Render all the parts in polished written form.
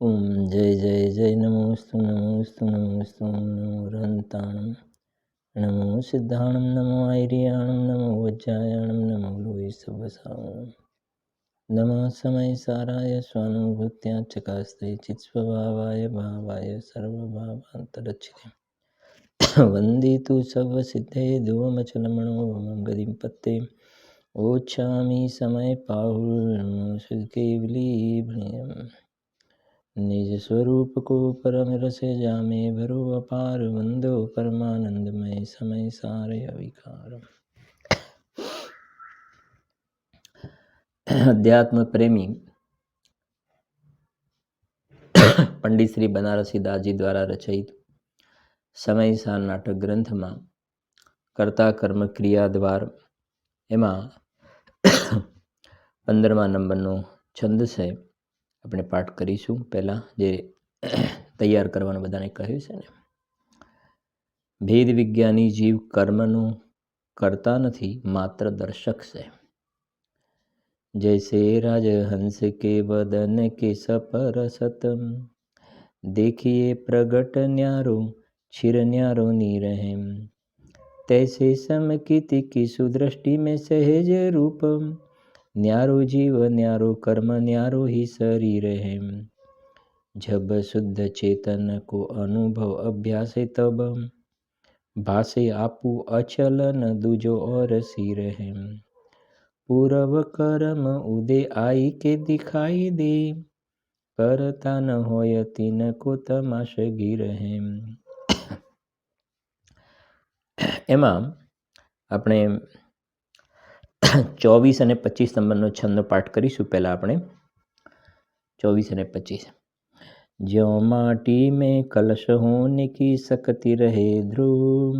ओम जय जय जय नमोस्तु नमोस्तु नमोस्तु नमो रन्ताणं नमो सिद्धाणं नमो ऐर्याणं नमो वज्रायाणं नमो लोये सवसावनं नमः समय साराय स्वानुभूत्या चकास्ते चित्स्वभावाय भावाय सर्वभावान्तरच्छिते वन्दे तु सर्वसिद्धे ध्रुवमचलमणो गतिं पत्ते ओच्छामि समय पाहुर्केवलीभ्रियम् निज स्वरूप को परम रस जामे भरो अपार वंदो परमानंदमय समय सारे अविकार। अध्यात्म प्रेमी पंडित श्री बनारसी दास जी द्वारा रचित समय सार नाटक ग्रंथ में कर्ता कर्म क्रिया द्वार एमा 15मा नंबरનો छंद છે આપણે પાઠ કરીશું। પહેલા જે તૈયાર કરવાનું બધાને કહ્યું છે ને, ભેદ વિજ્ઞાની જીવ કર્મનું કરતા નથી, માત્ર દર્શક છે। जैसे राजहंस के वदन के सपर सतम, देखिए प्रगट न्यारो छिर न्यारो नीरहेम, तैसे समकिति की सुदृष्टि में सहज रूप, न्यारो जीव न्यारो कर्म न्यारो ही शरीर है। जब शुद्ध चेतन को अनुभव अभ्यास तब, भासे आपू अचलन दूजो और सिर है। पूर्व कर्म उदय आई के दिखाई दे, करता न होय तीन को तमाशगीर है। एमा આપણે 24 અને 25 નંબરનો છંદનો પાઠ કરીશું। પહેલા આપણે 24 અને 25। ज्यों माटी में कलश होने की सकती रहे ध्रुव,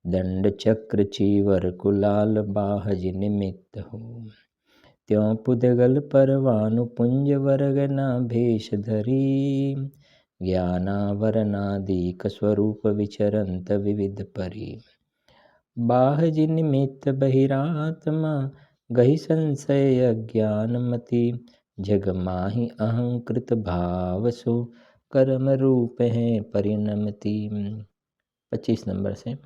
दंड चक्र चीवर कुलाल बाहज निमित्त हो, त्यों पुदगल परवानु पुंज वर्गना भेष धरी, ज्ञानावरणादिक स्वरूप विचरंत विविध परी, बाहज निमित्त बहिरात्मा गहि संशय अज्ञानमति, जग माहि अहंकृत भाव सो कर्म रूप है परिणमति। 25 नंबर से।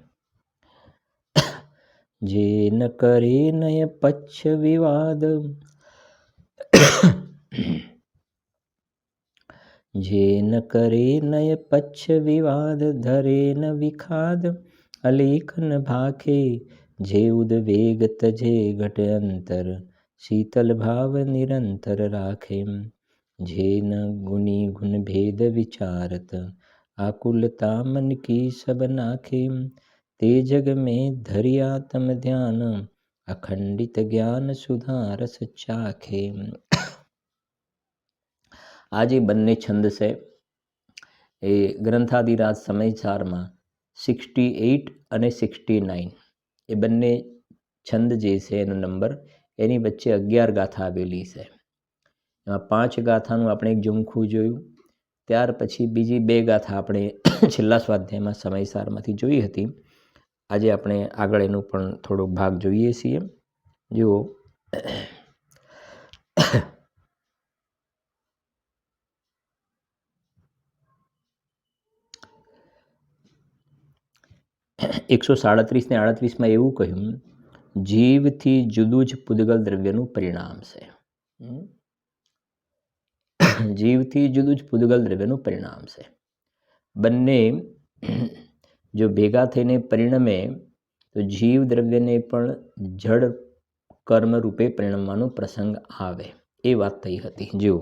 जे न करे नय पक्ष विवाद, जे न करे नय पक्ष विवाद, धरे न विखाद अलेखन भाखे, जे उद्वेग तजे घट अंतर, शीतल भाव निरंतर राखे, जे न गुणी गुण भेद विचारत, आकुलता मन की सब नाखे, ते जग में धरिया तम ध्यान, अखंडित ज्ञान सुधा रस चाखे। आज बन्ने छंद से ए ग्रंथादिराज समाचार में 68 અને 69 એ બંને છંદ જે છે એનો નંબર એની વચ્ચે 11 ગાથા આવેલી છે। એમાં 5 ગાથાનું આપણે એક ઝુમખું જોયું, ત્યાર પછી બીજી 2 ગાથા આપણે છેલ્લા સ્વાધ્યાયમાં સમયસારમાંથી જોઈ હતી। આજે આપણે આગળ એનું પણ થોડો ભાગ જોઈએ છીએ। જુઓ, એકસો 37 ને 38માં એવું કહ્યું, જીવથી જુદું જ પૂદગલ દ્રવ્યનું પરિણામ છે। જીવથી જુદું જ પૂદગલ દ્રવ્યનું પરિણામ છે। બંને જો ભેગા થઈને પરિણમે તો જીવ દ્રવ્યને પણ જડ કર્મ રૂપે પરિણમવાનો પ્રસંગ આવે, એ વાત થઈ હતી। જો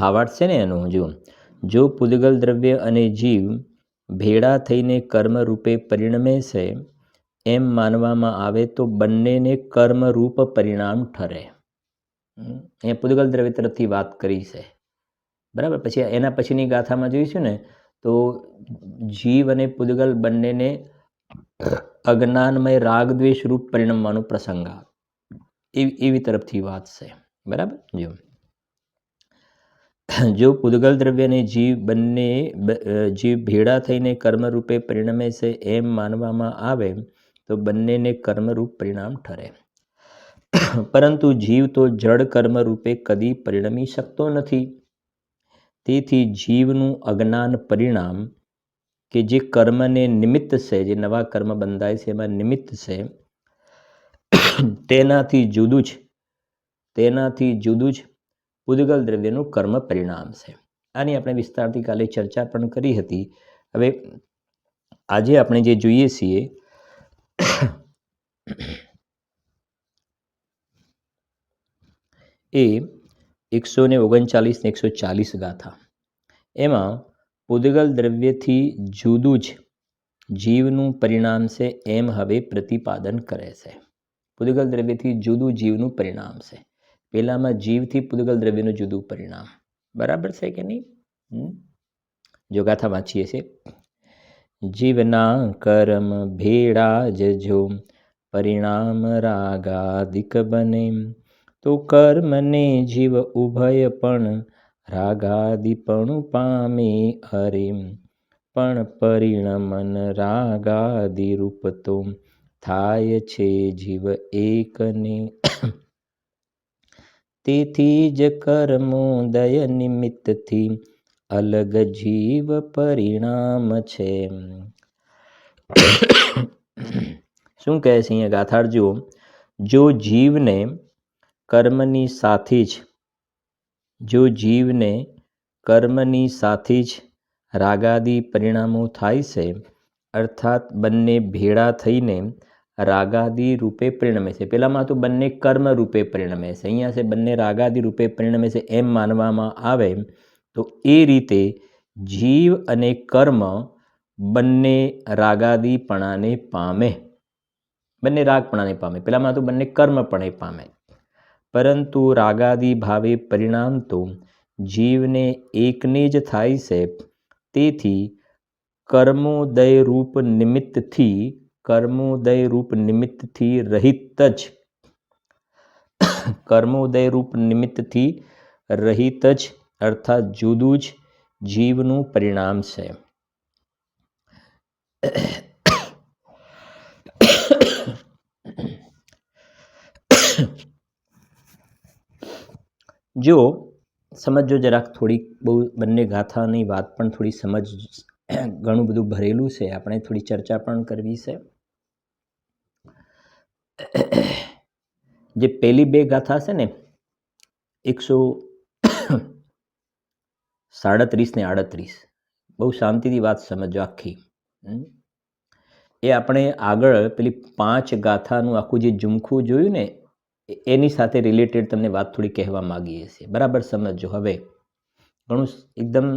ભાવાર્થ છે ને એનો, જો પૂદગલ દ્રવ્ય અને જીવ ભેળા થઈને કર્મ રૂપે પરિણમે છે એમ માનવામાં આવે તો બંનેને કર્મરૂપ પરિણામ ઠરે। અહીંયા પૂદગલ દ્રવ્ય તરફથી વાત કરી છે, બરાબર। પછી એના પછીની ગાથામાં જોઈશું ને તો જીવ અને પૂદગલ બંનેને અજ્ઞાનમય રાગદ્વેષ રૂપ પરિણમવાનો પ્રસંગ આવે, એવી તરફથી વાત છે, બરાબર। જો પૂદગલ દ્રવ્ય અને જીવ બંને જીવ ભેળા થઈને કર્મરૂપે પરિણમે છે એમ માનવામાં આવે તો બંનેને કર્મરૂપ પરિણામ ઠરે। પરંતુ જીવ તો જડ કર્મ રૂપે કદી પરિણમી શકતો નથી. તેથી જીવનું અજ્ઞાન પરિણામ કે જે કર્મને નિમિત્ત છે, જે નવા કર્મ બંધાય છે એમાં નિમિત્ત છે, તેનાથી જુદું જ પૂદગલ દ્રવ્યનું કર્મ પરિણામ છે. આની આપણે વિસ્તારથી કાલે ચર્ચા પણ કરી હતી. હવે આજે આપણે જે જોઈએ છીએ એ 139 ને 140 ગાથા. એમાં પૂદગલ દ્રવ્યથી જુદું જ જીવનું પરિણામ છે એમ હવે પ્રતિપાદન કરે છે. પૂદગલ દ્રવ્યથી જુદું જીવનું પરિણામ છે. પહેલામાં જીવથી પૂદગલ દ્રવ્યનું જુદું પરિણામ. બરાબર છે કે નહીં? જો ગાથા વાંચીએ છીએ. જીવના કર્મ ભેળા જો પરિણામ રાગાદિક બને, તો કર્મને જીવ ઉભય પણ રાગાદિપણું પામે અરે. પણ પરિણમન રાગાદિ રૂપ તો થાય છે જીવ એકને. તેથી જ કર્મોદય નિમિત્તથી અલગ જીવ પરિણામ છે. શું કહે છે અહીંયા ગાથાર જુઓ. જો જીવને કર્મની સાથે જ રાગાદિ પરિણામો થાય છે, અર્થાત બંને ભેળા થઈને રાગાદિ રૂપે પરિણમે છે. પેલામાં તો બંને કર્મ રૂપે પરિણમે છે, અહીંયા છે બંને રાગાદિ રૂપે પરિણમે છે એમ માનવામાં આવે તો એ રીતે જીવ અને કર્મ બંને રાગાદિપણાને પામે, બંને રાગપણાને પામે. પેલામાં તો બંને કર્મપણે પામે, પરંતુ રાગાદિ ભાવે પરિણામ તો જીવને એકને જ થાય છે. તેથી કર્મોદય રૂપ નિમિત્તથી રહિત જ અર્થાત જુદું જ જીવનું પરિણામ છે. જો સમજો જરાક થોડીક, બહુ બંને ગાથાની વાત પણ થોડી સમજ, ઘણું બધું ભરેલું છે, આપણે થોડી ચર્ચા પણ કરવી છે. જે પહેલી બે ગાથા છે ને 137 ને 38, બહુ શાંતિથી વાત સમજો આખી. એ આપણે આગળ પેલી 5 ગાથાનું આખું જે ઝુમખું જોયું ને એની સાથે રિલેટેડ તમને વાત થોડી કહેવા માંગીએ છીએ. બરાબર સમજો. હવે ઘણું એકદમ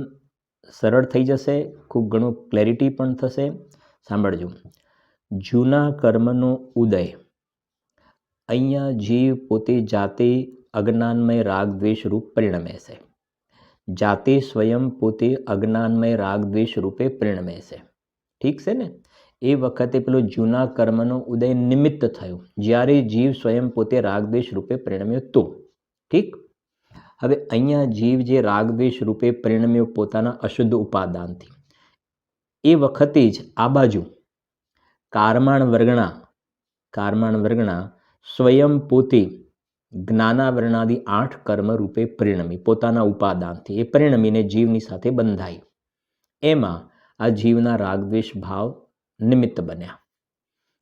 સરળ થઈ જશે, ખૂબ ઘણું ક્લેરિટી પણ થશે. સાંભળજો. જૂના કર્મનો ઉદય. અહીંયા જીવ પોતે જાતે અજ્ઞાનમય રાગ દ્વેષ રૂપ પરિણમે છે. જાતે સ્વયં પોતે અજ્ઞાનમય રાગ દ્વેષ રૂપે પરિણમે છે. ઠીક છે ને? એ વખતે પેલો જૂના કર્મનો ઉદય નિમિત્ત થયો જ્યારે જીવ સ્વયં પોતે રાગદ્વેષ રૂપે પરિણમ્યો તો. ઠીક. હવે અહીંયા જીવ જે રાગદ્વેષ રૂપે પરિણમ્યો પોતાના અશુદ્ધ ઉપાદાનથી, એ વખતે જ આ બાજુ કારમાણ વર્ગણા સ્વયં પોતે જ્ઞાનાવરણાદિ 8 કર્મ રૂપે પરિણમી પોતાના ઉપાદાનથી. એ પરિણમીને જીવની સાથે બંધાઈ. એમાં આ જીવના રાગદ્વેષ ભાવ નિમિત્ત બન્યા.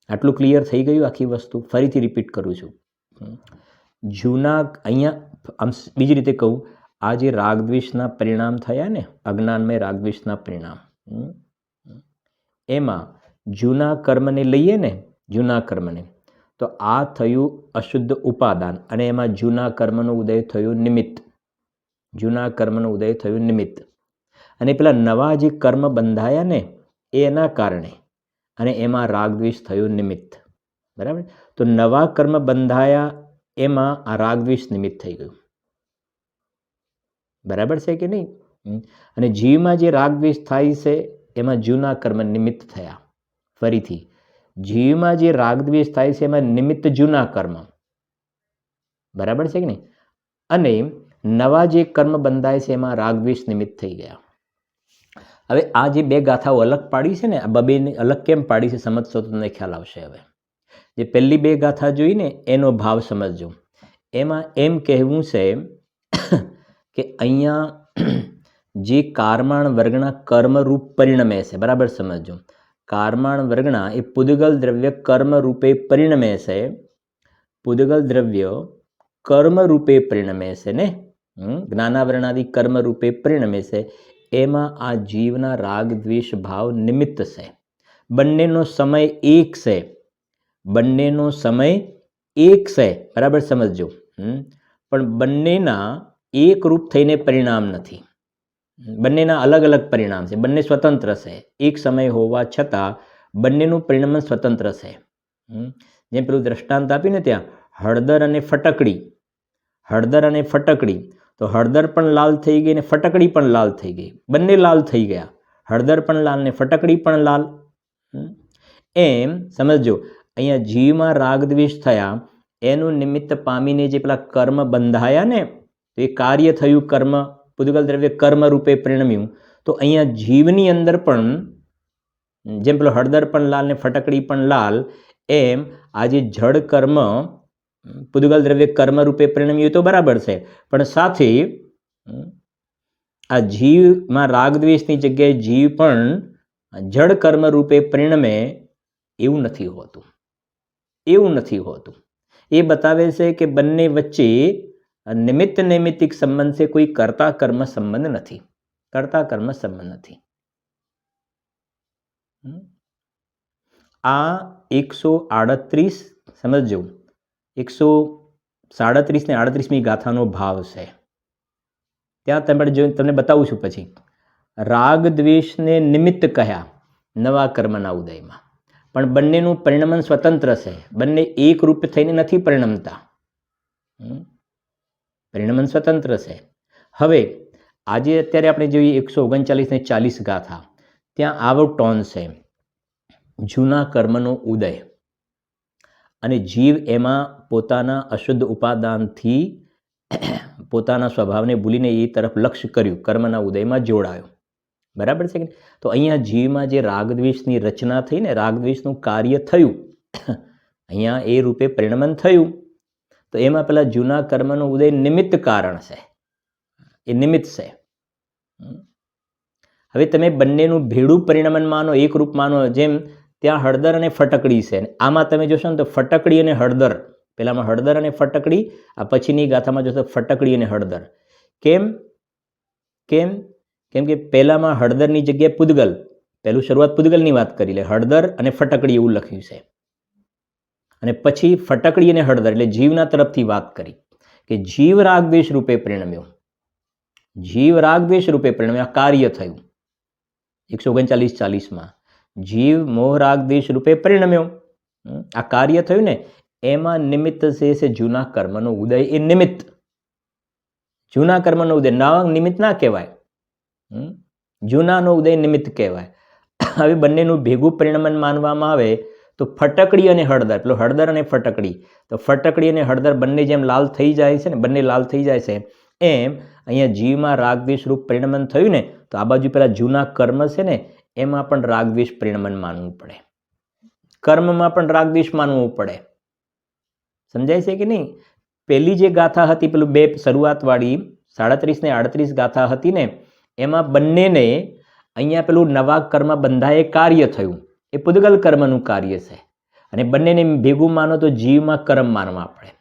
આટલું ક્લિયર થઈ ગયું આખી વસ્તુ? ફરીથી રિપીટ કરું છું. અહીંયા આમ બીજી રીતે કહું, આ જે રાગદ્વેષના પરિણામ થયા ને, અજ્ઞાનમય રાગદ્વેષના પરિણામ, એમાં જૂના કર્મને લઈએ ને, જૂના કર્મને, તો આ થયું અશુદ્ધ ઉપાદાન અને એમાં જૂના કર્મનો ઉદય થયો નિમિત્ત. જૂના કર્મનો ઉદય થયો નિમિત્ત. અને પેલા નવા જે કર્મ બંધાયા ને એના કારણે, અને એમાં રાગદ્વેષ થયો નિમિત્ત. બરાબર? તો નવા કર્મ બંધાયા એમાં આ રાગદ્વેષ નિમિત્ત થઈ ગયું. બરાબર છે કે નહીં? અને જીવમાં જે રાગદ્વેષ થાય છે એમાં જૂના કર્મ નિમિત્ત થયા. ફરીથી જીવમાં જે રાગદ્વેષ થાય છે એમાં નિમિત્ત જૂના કર્મ. બરાબર છે કે નહીં? અને નવા જે કર્મ બંધાય છે એમાં રાગદ્વેષ નિમિત્ત થઈ ગયા. હવે આ જે બે ગાથાઓ અલગ પાડી છે ને, આ બબેને અલગ કેમ પાડી છે સમજશો તો તમને ખ્યાલ આવશે. હવે જે પહેલી બે ગાથા જોઈને એનો ભાવ સમજજો. એમાં એમ કહેવું છે કે અહીંયા જે કારમાણ વર્ગના કર્મરૂપ પરિણમે છે, બરાબર સમજજો. કારમાણ વર્ગના એ પૂદગલ દ્રવ્ય કર્મ રૂપે પરિણમે છે. પૂદગલ દ્રવ્ય કર્મ રૂપે પરિણમે છે ને, જ્ઞાનાવરણાદિ કર્મ રૂપે પરિણમે છે. એમાં આ જીવના રાગ દ્વેષ ભાવ નિમિત્ત છે. બંનેનો સમય એક છે, બંનેનો સમય એક છે, બરાબર સમજજો. પણ બંનેના એક રૂપ થઈને પરિણામ નથી, બંનેના અલગ અલગ પરિણામ છે. બંને સ્વતંત્ર છે, એક સમય હોવા છતાં બંનેનું પરિણામ સ્વતંત્ર છે. જેમ પેલું દ્રષ્ટાંત આપ્યું ને ત્યાં, હળદર અને ફટકડી, હળદર અને ફટકડી, તો હળદર પણ લાલ થઈ ગઈ ને ફટકડી પણ લાલ થઈ ગઈ, બંને લાલ થઈ ગયા, હળદર પણ લાલ ને ફટકડી પણ લાલ. એમ સમજો, અહીંયા જીવમાં રાગ દ્વેષ થયા એનું નિમિત્ત પામીને જે પેલા કર્મ બંધાયા ને, તો એ કાર્ય થયું, કર્મ પૂદગલ દ્રવ્ય કર્મ રૂપે પરિણમ્યું. તો અહીંયા જીવની અંદર પણ જેમ પેલો હળદર પણ લાલ ને ફટકડી પણ લાલ, એમ આજે જડ કર્મ પૂદગલ દ્રવ્ય કર્મ રૂપે પરિણમ્યું તો બરાબર છે, પણ સાથે આ જીવમાં રાગ દ્વેષની જગ્યાએ જીવ પણ જડ કર્મ રૂપે પરિણમે એવું નથી હોતું, એવું નથી હોતું. એ બતાવે છે કે બંને વચ્ચે નિમિત્ત નૈમિત્તિક સંબંધ છે, કોઈ કર્તા કર્મ સંબંધ નથી, કર્તા કર્મ સંબંધ નથી. આ 138 સમજો, 137 ને 38મી ગાથાનો ભાવ છે. ત્યાં તમને બતાવું છું પછી. રાગ દ્વેષને નિમિત્ત કહ્યા નવા કર્મના ઉદયમાં, પણ બંનેનું પરિણમન સ્વતંત્ર છે, બંને એક રૂપ થઈને નથી પરિણમતા, પરિણમન સ્વતંત્ર છે. હવે આજે અત્યારે આપણે જોઈએ 139 ને 40 ગાથા, ત્યાં આવો ટોન છે, જૂના કર્મનો ઉદય, અને જીવ એમાં પોતાના અશુદ્ધ ઉપાદાનથી પોતાના સ્વભાવને ભૂલીને એ તરફ લક્ષ્ય કર્યું, કર્મના ઉદયમાં જોડાયો, બરાબર છે કે. તો અહીંયા જીવમાં જે રાગદ્વેષની રચના થઈ ને, રાગદ્વેષનું કાર્ય થયું, અહીંયા એ રૂપે પરિણમન થયું. તો એમાં પેલા જૂના કર્મનો ઉદય નિમિત્ત કારણ છે, એ નિમિત્ત છે. હવે તમે બંનેનું ભેડું પરિણમન માનો, એક રૂપ માનો, જેમ ત્યાં હળદર અને ફટકડી છે, આમાં તમે જોશો ને તો ફટકડી અને હળદર, પેલામાં હળદર અને ફટકડી, આ પછીની ગાથામાં જોશો ફટકડી અને હળદર. કેમ કેમ કેમ કે પહેલામાં હળદરની જગ્યાએ પૂદગલ, પહેલું શરૂઆત પૂદગલની વાત કરી લે, હળદર અને ફટકડી એવું લખ્યું છે, અને પછી ફટકડી અને હળદર એટલે જીવના તરફથી વાત કરી કે જીવ રાગદ્વેષ રૂપે પરિણમ્યો, જીવ રાગદ્વેષ રૂપે પરિણમ્યો, આ કાર્ય થયું 139-40માં. જીવ મોહ રાગદ્વેષ રૂપે પરિણમ્યો, આ કાર્ય થયું ને, એમાં નિમિત્ત છે જૂના કર્મનો ઉદય. એ નિમિત્ત, જૂના કર્મનો ઉદય, નવા નિમિત્ત ના કહેવાય, જૂનાનો ઉદય નિમિત્ત કહેવાય. હવે બંનેનું ભેગું પરિણમન માનવામાં આવે તો ફટકડી અને હળદર, પેલો હળદર અને ફટકડી, તો ફટકડી અને હળદર બંને જેમ લાલ થઈ જાય છે ને, બંને લાલ થઈ જાય છે, એમ અહીંયા જીવમાં રાગદ્વેષ રૂપ પરિણમન થયું ને, તો આ બાજુ પેલા જૂના કર્મ છે ને, એમાં પણ રાગદ્વેષ પરિણમન માનવું પડે, કર્મમાં પણ રાગદ્વેષ માનવું પડે. સમજાય છે કે નહીં? પહેલી જે ગાથા હતી, પેલું બે શરૂઆતવાળી 37 ને 38 ગાથા હતી ને, એમાં બંનેને અહીંયા પેલું નવા કર્મ બંધાએ કાર્ય થયું, એ પૂદગલ કર્મનું કાર્ય છે, અને બંનેને ભેગું માનો તો જીવમાં કર્મ માનવા પડે,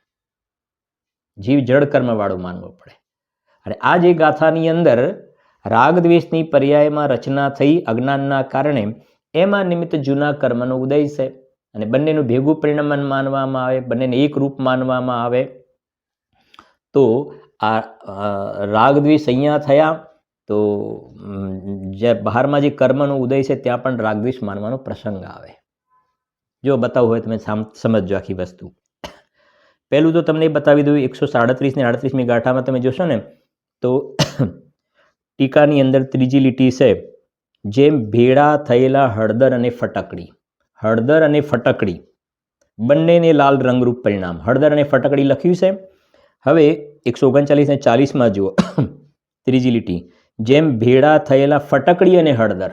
જીવ જડ કર્મવાળું માનવો પડે. અને આ જે ગાથાની અંદર રાગદ્વેષની પર્યાયમાં રચના થઈ અજ્ઞાનના કારણે, એમાં નિમિત્ત જૂના કર્મનો ઉદય છે, અને બંનેનું ભેગું પરિણમન માનવામાં આવે, બંનેને એક રૂપ માનવામાં આવે. તો આ રાગદ્વેષ અહીંયા થયા, તો જે બહારમાં જે કર્મનો ઉદય છે ત્યાં પણ રાગદ્વેષ માનવાનો પ્રસંગ આવે. જો બતાવવું હોય તમે સમજજો આખી વસ્તુ. પહેલું તો તમને બતાવી દઉં, 137 ને 38મી ગાથામાં તમે જોશો ને, તો ટીકાની અંદર ત્રીજી લીટી છે, જેમ ભેળા થયેલા હળદર અને ફટકડી, હળદર અને ફટકડી બંનેને લાલ રંગરૂપ પરિણામ, હળદર અને ફટકડી લખ્યું છે. હવે 139 ને 40માં જુઓ, ત્રીજી લીટી, જેમ ભેળા થયેલા ફટકડી અને હળદર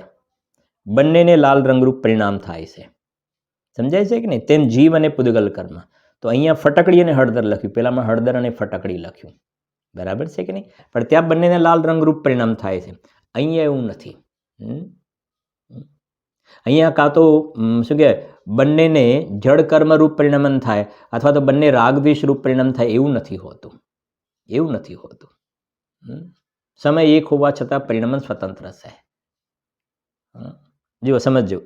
બંનેને લાલ રંગરૂપ પરિણામ થાય છે. સમજાય છે કે નહીં? તેમ જીવ અને પૂદગલ કર્મ. તો અહીંયા ફટકડી અને હળદર લખ્યું, પેલામાં હળદર અને ફટકડી લખ્યું, બરાબર છે કે નહીં? પણ ત્યાં બંનેને લાલ રંગરૂપ પરિણામ થાય છે, અહીંયા એવું નથી. અહીંયા કાં તો શું કહેવાય, બંનેને જળ કર્મરૂપ પરિણમન થાય અથવા તો બંને રાગદ્વેષ રૂપ પરિણામ થાય, એવું નથી હોતું, એવું નથી હોતું. સમય એક હોવા છતાં પરિણમન સ્વતંત્ર છે. જુઓ, સમજજો.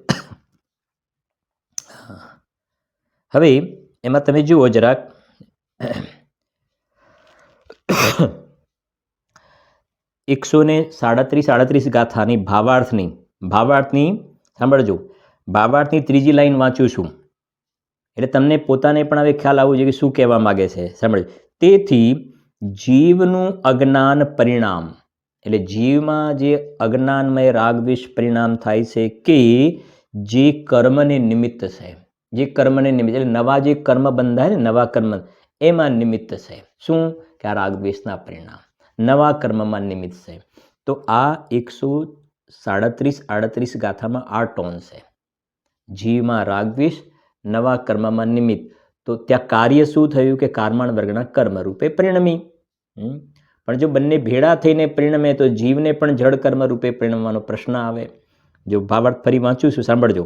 હવે એમાં તમે જુઓ જરાક, 137 ગાથાની ભાવાર્થની સાંભળજો. ભાવાર્થની ત્રીજી લાઈન વાંચું છું, એટલે તમને પોતાને પણ હવે ખ્યાલ આવવો જોઈએ કે શું કહેવા માગે છે. સાંભળજો. તેથી જીવનું અજ્ઞાન પરિણામ, એટલે જીવમાં જે અજ્ઞાનમય રાગદ્વેષ પરિણામ થાય છે કે જે કર્મને નિમિત્ત છે, જે કર્મને નિમિત્ત એટલે નવા જે કર્મ બંધાય ને, નવા કર્મ એમાં નિમિત્ત છે. શું? કે આ રાગદ્વેષના પરિણામ નવા કર્મમાં નિમિત્ત છે. તો આ 137-38 ગાથામાં આ ટોન છે. જીવમાં રાગદ્વેષ, નવા કર્મમાં નિમિત્ત. તો ત્યાં કાર્ય શું થયું કે કારમાણ વર્ગના કર્મ રૂપે પરિણમી. પણ જો બંને ભેળા થઈને પરિણમે તો જીવને પણ જળ કર્મ રૂપે પરિણમવાનો પ્રશ્ન આવે. જો ભાવાર્થ ફરી વાંચું છું, સાંભળજો.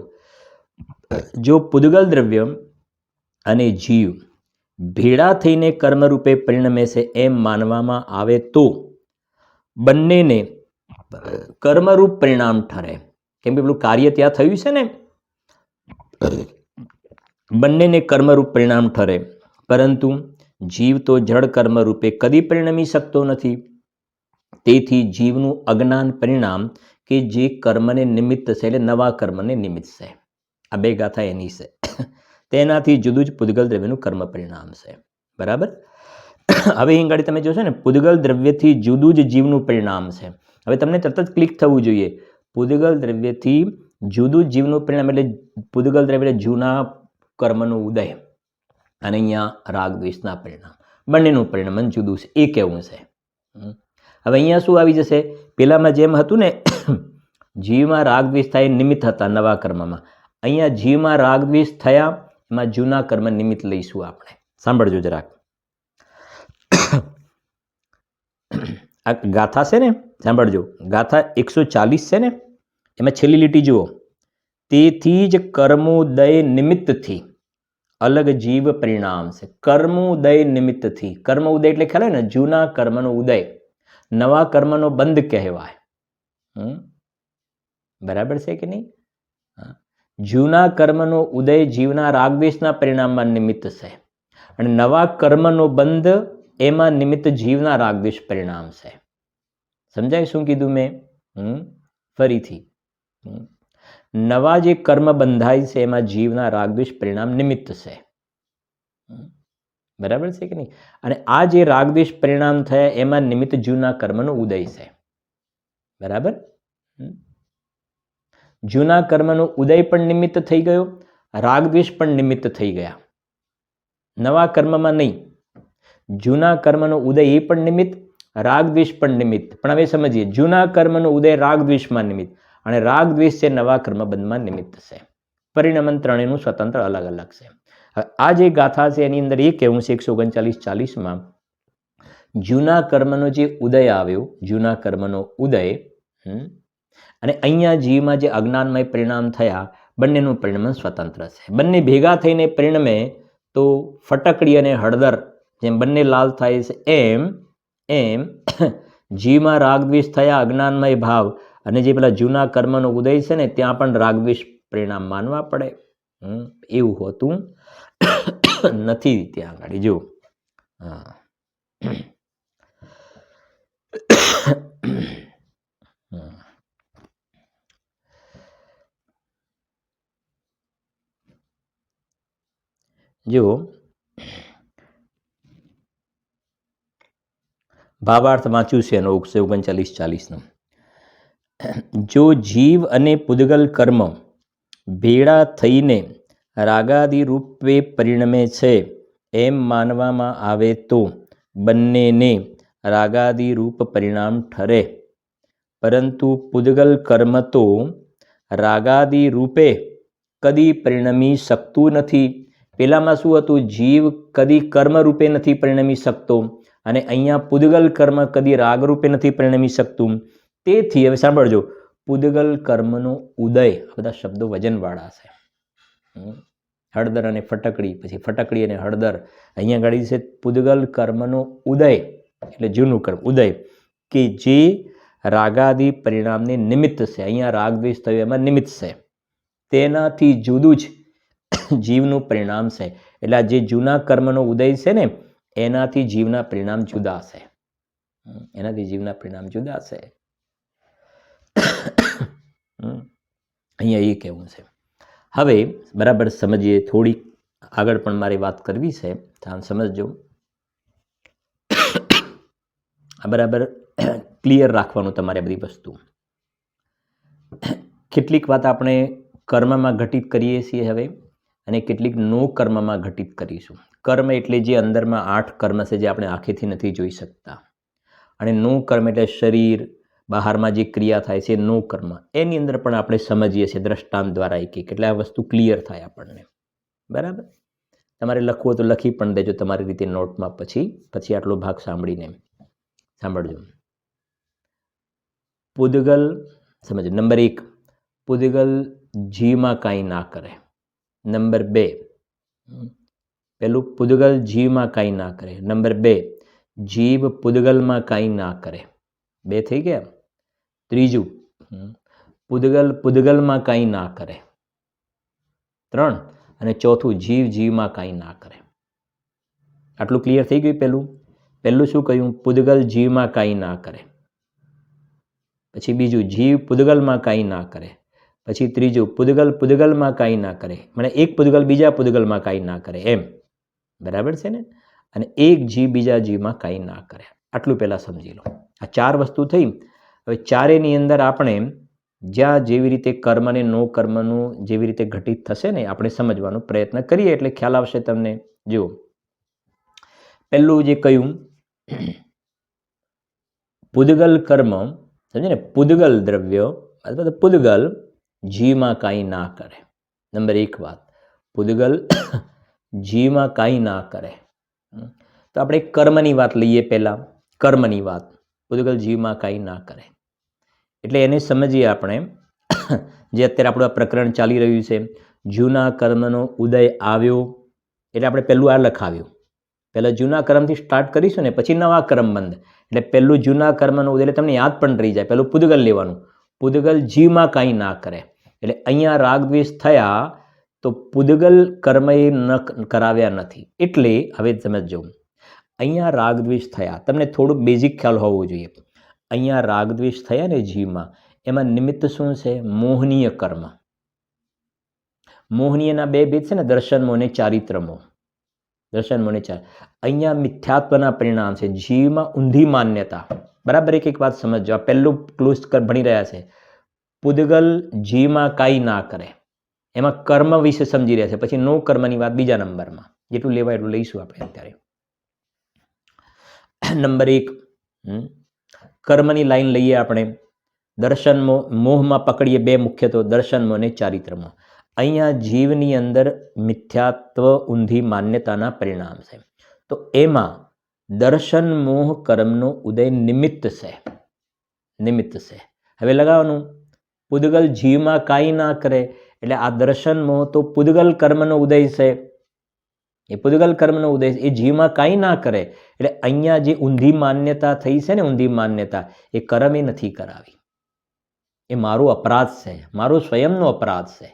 જો પૂદગલ દ્રવ્ય અને જીવ ભેળા થઈને કર્મરૂપે પરિણમે છે એમ માનવામાં આવે તો બંનેને કર્મરૂપ પરિણામ ઠરે. કેમ કે પેલું કાર્ય ત્યાં થયું છે ને, બંનેને કર્મરૂપ પરિણામ ઠરે. પરંતુ જીવ તો જળ કર્મ રૂપે કદી પરિણમી શકતો નથી. તેથી જીવનું અજ્ઞાન પરિણામ કે જે કર્મને નિમિત્ત છે, એટલે નવા કર્મને નિમિત્ત છે. આ બે ગાથા એની છે. તેનાથી જુદું જ પૂદગલ દ્રવ્યનું કર્મ પરિણામ છે. બરાબર. હવે અહીં ગાડી તમે જોશો ને, પૂદગલ દ્રવ્યથી જુદું જ જીવનું પરિણામ છે. હવે તમને તરત જ ક્લિક થવું જોઈએ. પૂદગલ દ્રવ્યથી જુદું જ જીવનું પરિણામ એટલે પૂદગલ દ્રવ્ય એટલે જૂના કર્મનો ઉદય અને અહીંયા રાગદ્વેષના પરિણામ, બંનેનું પરિણામ જુદું છે, એ કહેવું છે. હવે અહીંયા શું આવી જશે? પેલામાં જેમ હતું ને, જીવમાં રાગદ્વેષ થાય નિમિત્ત હતા નવા કર્મમાં, અહીંયા જીવમાં રાગદ્વેષ થયા, એમાં જૂના કર્મ નિમિત્ત લઈશું આપણે. સાંભળજો જરાક. આ ગાથા છે ને, સાંભળજો. ગાથા 140 છે ને, એમાં છેલ્લી લીટી જુઓ. તેથી જ કર્મોદય નિમિત્તથી અલગ જીવ પરિણામ છે. કર્મોદય નિમિત્તથી, કર્મ ઉદય એટલે ખ્યાલ હોય ને, જૂના કર્મનો ઉદય, નવા કર્મનો બંધ કહેવાય. બરાબર છે કે નહીં? જૂના કર્મનો ઉદય જીવના રાગદ્વેષના પરિણામમાં નિમિત્ત છે, અને નવા કર્મનો બંધ એમાં નિમિત્ત જીવના રાગદ્વેષ પરિણામ છે. સમજાય શું કીધું મેં? ફરીથી, નવા જે કર્મ બંધાય છે એમાં જીવના રાગદ્વેષ પરિણામ નિમિત્ત છે. બરાબર છે કે નહીં? અને આ જે રાગદ્વેષ પરિણામ થયા એમાં નિમિત્ત જૂના કર્મનો ઉદય છે. બરાબર. જૂના કર્મનો ઉદય પણ નિમિત્ત થઈ ગયો, રાગદ્વેષ પણ નિમિત્ત થઈ ગયા. નવા કર્મમાં નહીં, જૂના કર્મનો ઉદય એ પણ નિમિત્ત, રાગદ્વેષ પણ નિમિત્ત. પણ હવે સમજીએ, જૂના કર્મનો ઉદય રાગદ્વેષમાં નિમિત્ત અને રાગદ્વેષ છે નવા કર્મબંધમાં નિમિત્ત છે. પરિણમન ત્રણેયનું સ્વતંત્ર અલગ અલગ છે. આ જે ગાથા છે એની અંદર એ કહેવું છે 139-40માં, જૂના કર્મનો જે ઉદય આવ્યો, જૂના કર્મનો ઉદય, અને અહીંયા જીવમાં જે અજ્ઞાનમય પરિણામ થયા, બંનેનું પરિણમન સ્વતંત્ર છે. બંને ભેગા થઈને પરિણમે તો ફટકડી અને હળદર જેમ બંને લાલ થાય છે, એમ જીવમાં રાગદ્વેષ થયા, અજ્ઞાનમય ભાવ, અને જે પેલા જૂના કર્મનો ઉદય છે ને, ત્યાં પણ રાગદ્વેષ પરિણામ માનવા પડે. એવું હોતું નથી ત્યાં આગળ. જો જો ભાવાર્થ વાંચ્યું છે એનો 139-40નો. જો જીવ અને પૂદગલ કર્મ ભેળા થઈને રાગાદિ રૂપે પરિણમે છે એમ માનવામાં આવે તો બંનેને રાગાદિ રૂપ પરિણામ ઠરે. પરંતુ પૂદગલ કર્મ તો રાગાદિ રૂપે કદી પરિણમી શકતું નથી. પેલામાં શું હતું? જીવ કદી કર્મ રૂપે નથી પરિણમી શકતો, અને અહીંયા પૂદગલ કર્મ કદી રાગ રૂપે નથી પરિણમી શકતું. તેથી હવે સાંભળજો, પૂદગલ કર્મનો ઉદય, બધા શબ્દો વજનવાળા છે. હળદર અને ફટકડી, પછી ફટકડી અને હળદર. અહીંયા ગાડી છે પૂદગલ કર્મનો ઉદય, એટલે જૂનું કર્મ ઉદય, કે જે રાગાદિ પરિણામને નિમિત્ત છે. અહીંયા રાગ દ્વેષ થયો એમાં નિમિત્ત છે, તેનાથી જુદું જ જીવનું પરિણામ છે. એટલે આ જે જૂના કર્મનો ઉદય છે ને, એનાથી જીવના પરિણામ જુદા છે. એનાથી જીવના પરિણામ જુદા છે. અહીંયા એ કહેવું છે. હવે બરાબર સમજીએ. થોડીક આગળ પણ મારે વાત કરવી છે, આમ સમજજો. બરાબર ક્લિયર રાખવાનું તમારે બધી વસ્તુ. કેટલીક વાત આપણે કર્મમાં ઘટિત કરીએ છીએ હવે, અને કેટલીક નો કર્મમાં ઘટિત કરીશું. કર્મ એટલે જે અંદરમાં 8 કર્મ છે, જે આપણે આંખેથી નથી જોઈ શકતા, અને નો કર્મ એટલે શરીર બહારમાં જે ક્રિયા થાય છે નો કર્મ. એની અંદર પણ આપણે સમજીએ છીએ દ્રષ્ટાંત દ્વારા એક એટલે આ વસ્તુ ક્લિયર થાય આપણને. બરાબર, તમારે લખવું હોય તો લખી પણ દેજો તમારી રીતે નોટમાં. પછી આટલો ભાગ સાંભળીને સાંભળજો. પૂદગલ સમજો. નંબર 1, પૂદગલ જીવમાં કાંઈ ના કરે. નંબર 2, પેલું પૂદગલ જીવમાં કાંઈ ના કરે. નંબર 2, જીવ પૂદગલમાં કાંઈ ના કરે. 2 થઈ ગયા. ત્રીજું, પૂદગલ પૂદગલમાં કાંઈ ના કરે. 3, અને ચોથું, જીવ જીવમાં કાંઈ ના કરે. આટલું ક્લિયર થઈ ગયું. પહેલું શું કહ્યું? પૂદગલ જીવમાં કાંઈ ના કરે. પછી બીજું, જીવ પૂદગલમાં કાંઈ ના કરે. પછી ત્રીજું, પૂદગલ પૂદગલમાં કાંઈ ના કરે. મને એક પૂદગલ બીજા પૂદગલમાં કાંઈ ના કરે એમ. બરાબર છે ને? અને એક જીવ બીજા જીવમાં કાંઈ ના કરે. આટલું પહેલાં સમજી લો. આ 4 વસ્તુ થઈ. હવે ચારેની અંદર આપણે જ્યાં જેવી રીતે કર્મ અને નો કર્મનું જેવી રીતે ઘટિત થશે ને, આપણે સમજવાનો પ્રયત્ન કરીએ એટલે ખ્યાલ આવશે તમને. જુઓ, પહેલું જે કહ્યું, પૂદગલ કર્મ, સમજે ને, પૂદગલ દ્રવ્ય અથવા પૂદગલ જીવમાં કાંઈ ના કરે. નંબર 1 વાત, પૂદગલ જીવમાં કાંઈ ના કરે. તો આપણે કર્મની વાત લઈએ પહેલા. કર્મની વાત, પૂદગલ જીવમાં કાંઈ ના કરે. એટલે એને સમજીએ આપણે. જે અત્યારે આપણું આ પ્રકરણ ચાલી રહ્યું છે, જૂના કર્મનો ઉદય આવ્યો, એટલે આપણે પહેલું આ લખાવ્યું. પહેલાં જૂના કર્મથી સ્ટાર્ટ કરીશું ને, પછી નવા કર્મ બંધ. એટલે પહેલું જૂના કર્મનો ઉદય, એટલે તમને યાદ પણ રહી જાય. પહેલું પૂદગલ લેવાનું. પૂદગલ જીવમાં કાંઈ ના કરે. એટલે અહીંયા રાગ દ્વેષ થયા તો પૂદગલ કર્મ એ ન કરાવ્યા નથી. એટલે હવે સમજો, અહીંયા રાગ દ્વેષ થયા, તમને થોડુંક બેઝિક ખ્યાલ હોવો જોઈએ. અહીંયા રાગ દ્વેષ થયા ને જીવમાં, એમાં નિમિત્ત શું છે? મોહનીય કર્મ. મોહનીયના 2 ભેદ છે ને, દર્શનમોહ અને ચારિત્રમોહ. દર્શનમોહ અને અહીંયા મિથ્યાત્વના પરિણામ છે. જીવમાં ઊંધી માન્યતા. બરાબર, એક વાત સમજો. આ પહેલું ક્લોઝ ભણી રહ્યા છે. પૂદગલ જીવમાં કાંઈ ના કરે, એમાં કર્મ વિશે સમજી રહ્યા છે. પછી નો કર્મની વાત બીજા નંબરમાં. જેટલું લેવાય એટલું લઈશું આપણે અત્યારે. નંબર 1, કર્મની લાઈન લઈએ આપણે. દર્શન મોહમાં પકડીએ 2 મુખ્ય, તો દર્શનમોહ અને ચારિત્રમોહ. અહીંયા જીવની અંદર મિથ્યાત્વ ઊંધી માન્યતાના પરિણામ છે. તો એમાં દર્શન મોહ કર્મનો ઉદય નિમિત્ત છે. નિમિત્ત છે. હવે લગાવવાનું, પૂદગલ જીવમાં કાંઈ ના કરે. એટલે આ દર્શન મોહ તો પૂદગલ કર્મનો ઉદય છે. એ પૂદગલ કર્મનો ઉદય એ જીવમાં કાંઈ ના કરે. એટલે અહીંયા જે ઊંધી માન્યતા થઈ છે ને, ઊંધી માન્યતા, એ કર્મ એ નથી કરાવી. એ મારો અપરાધ છે, મારો સ્વયંનો અપરાધ છે.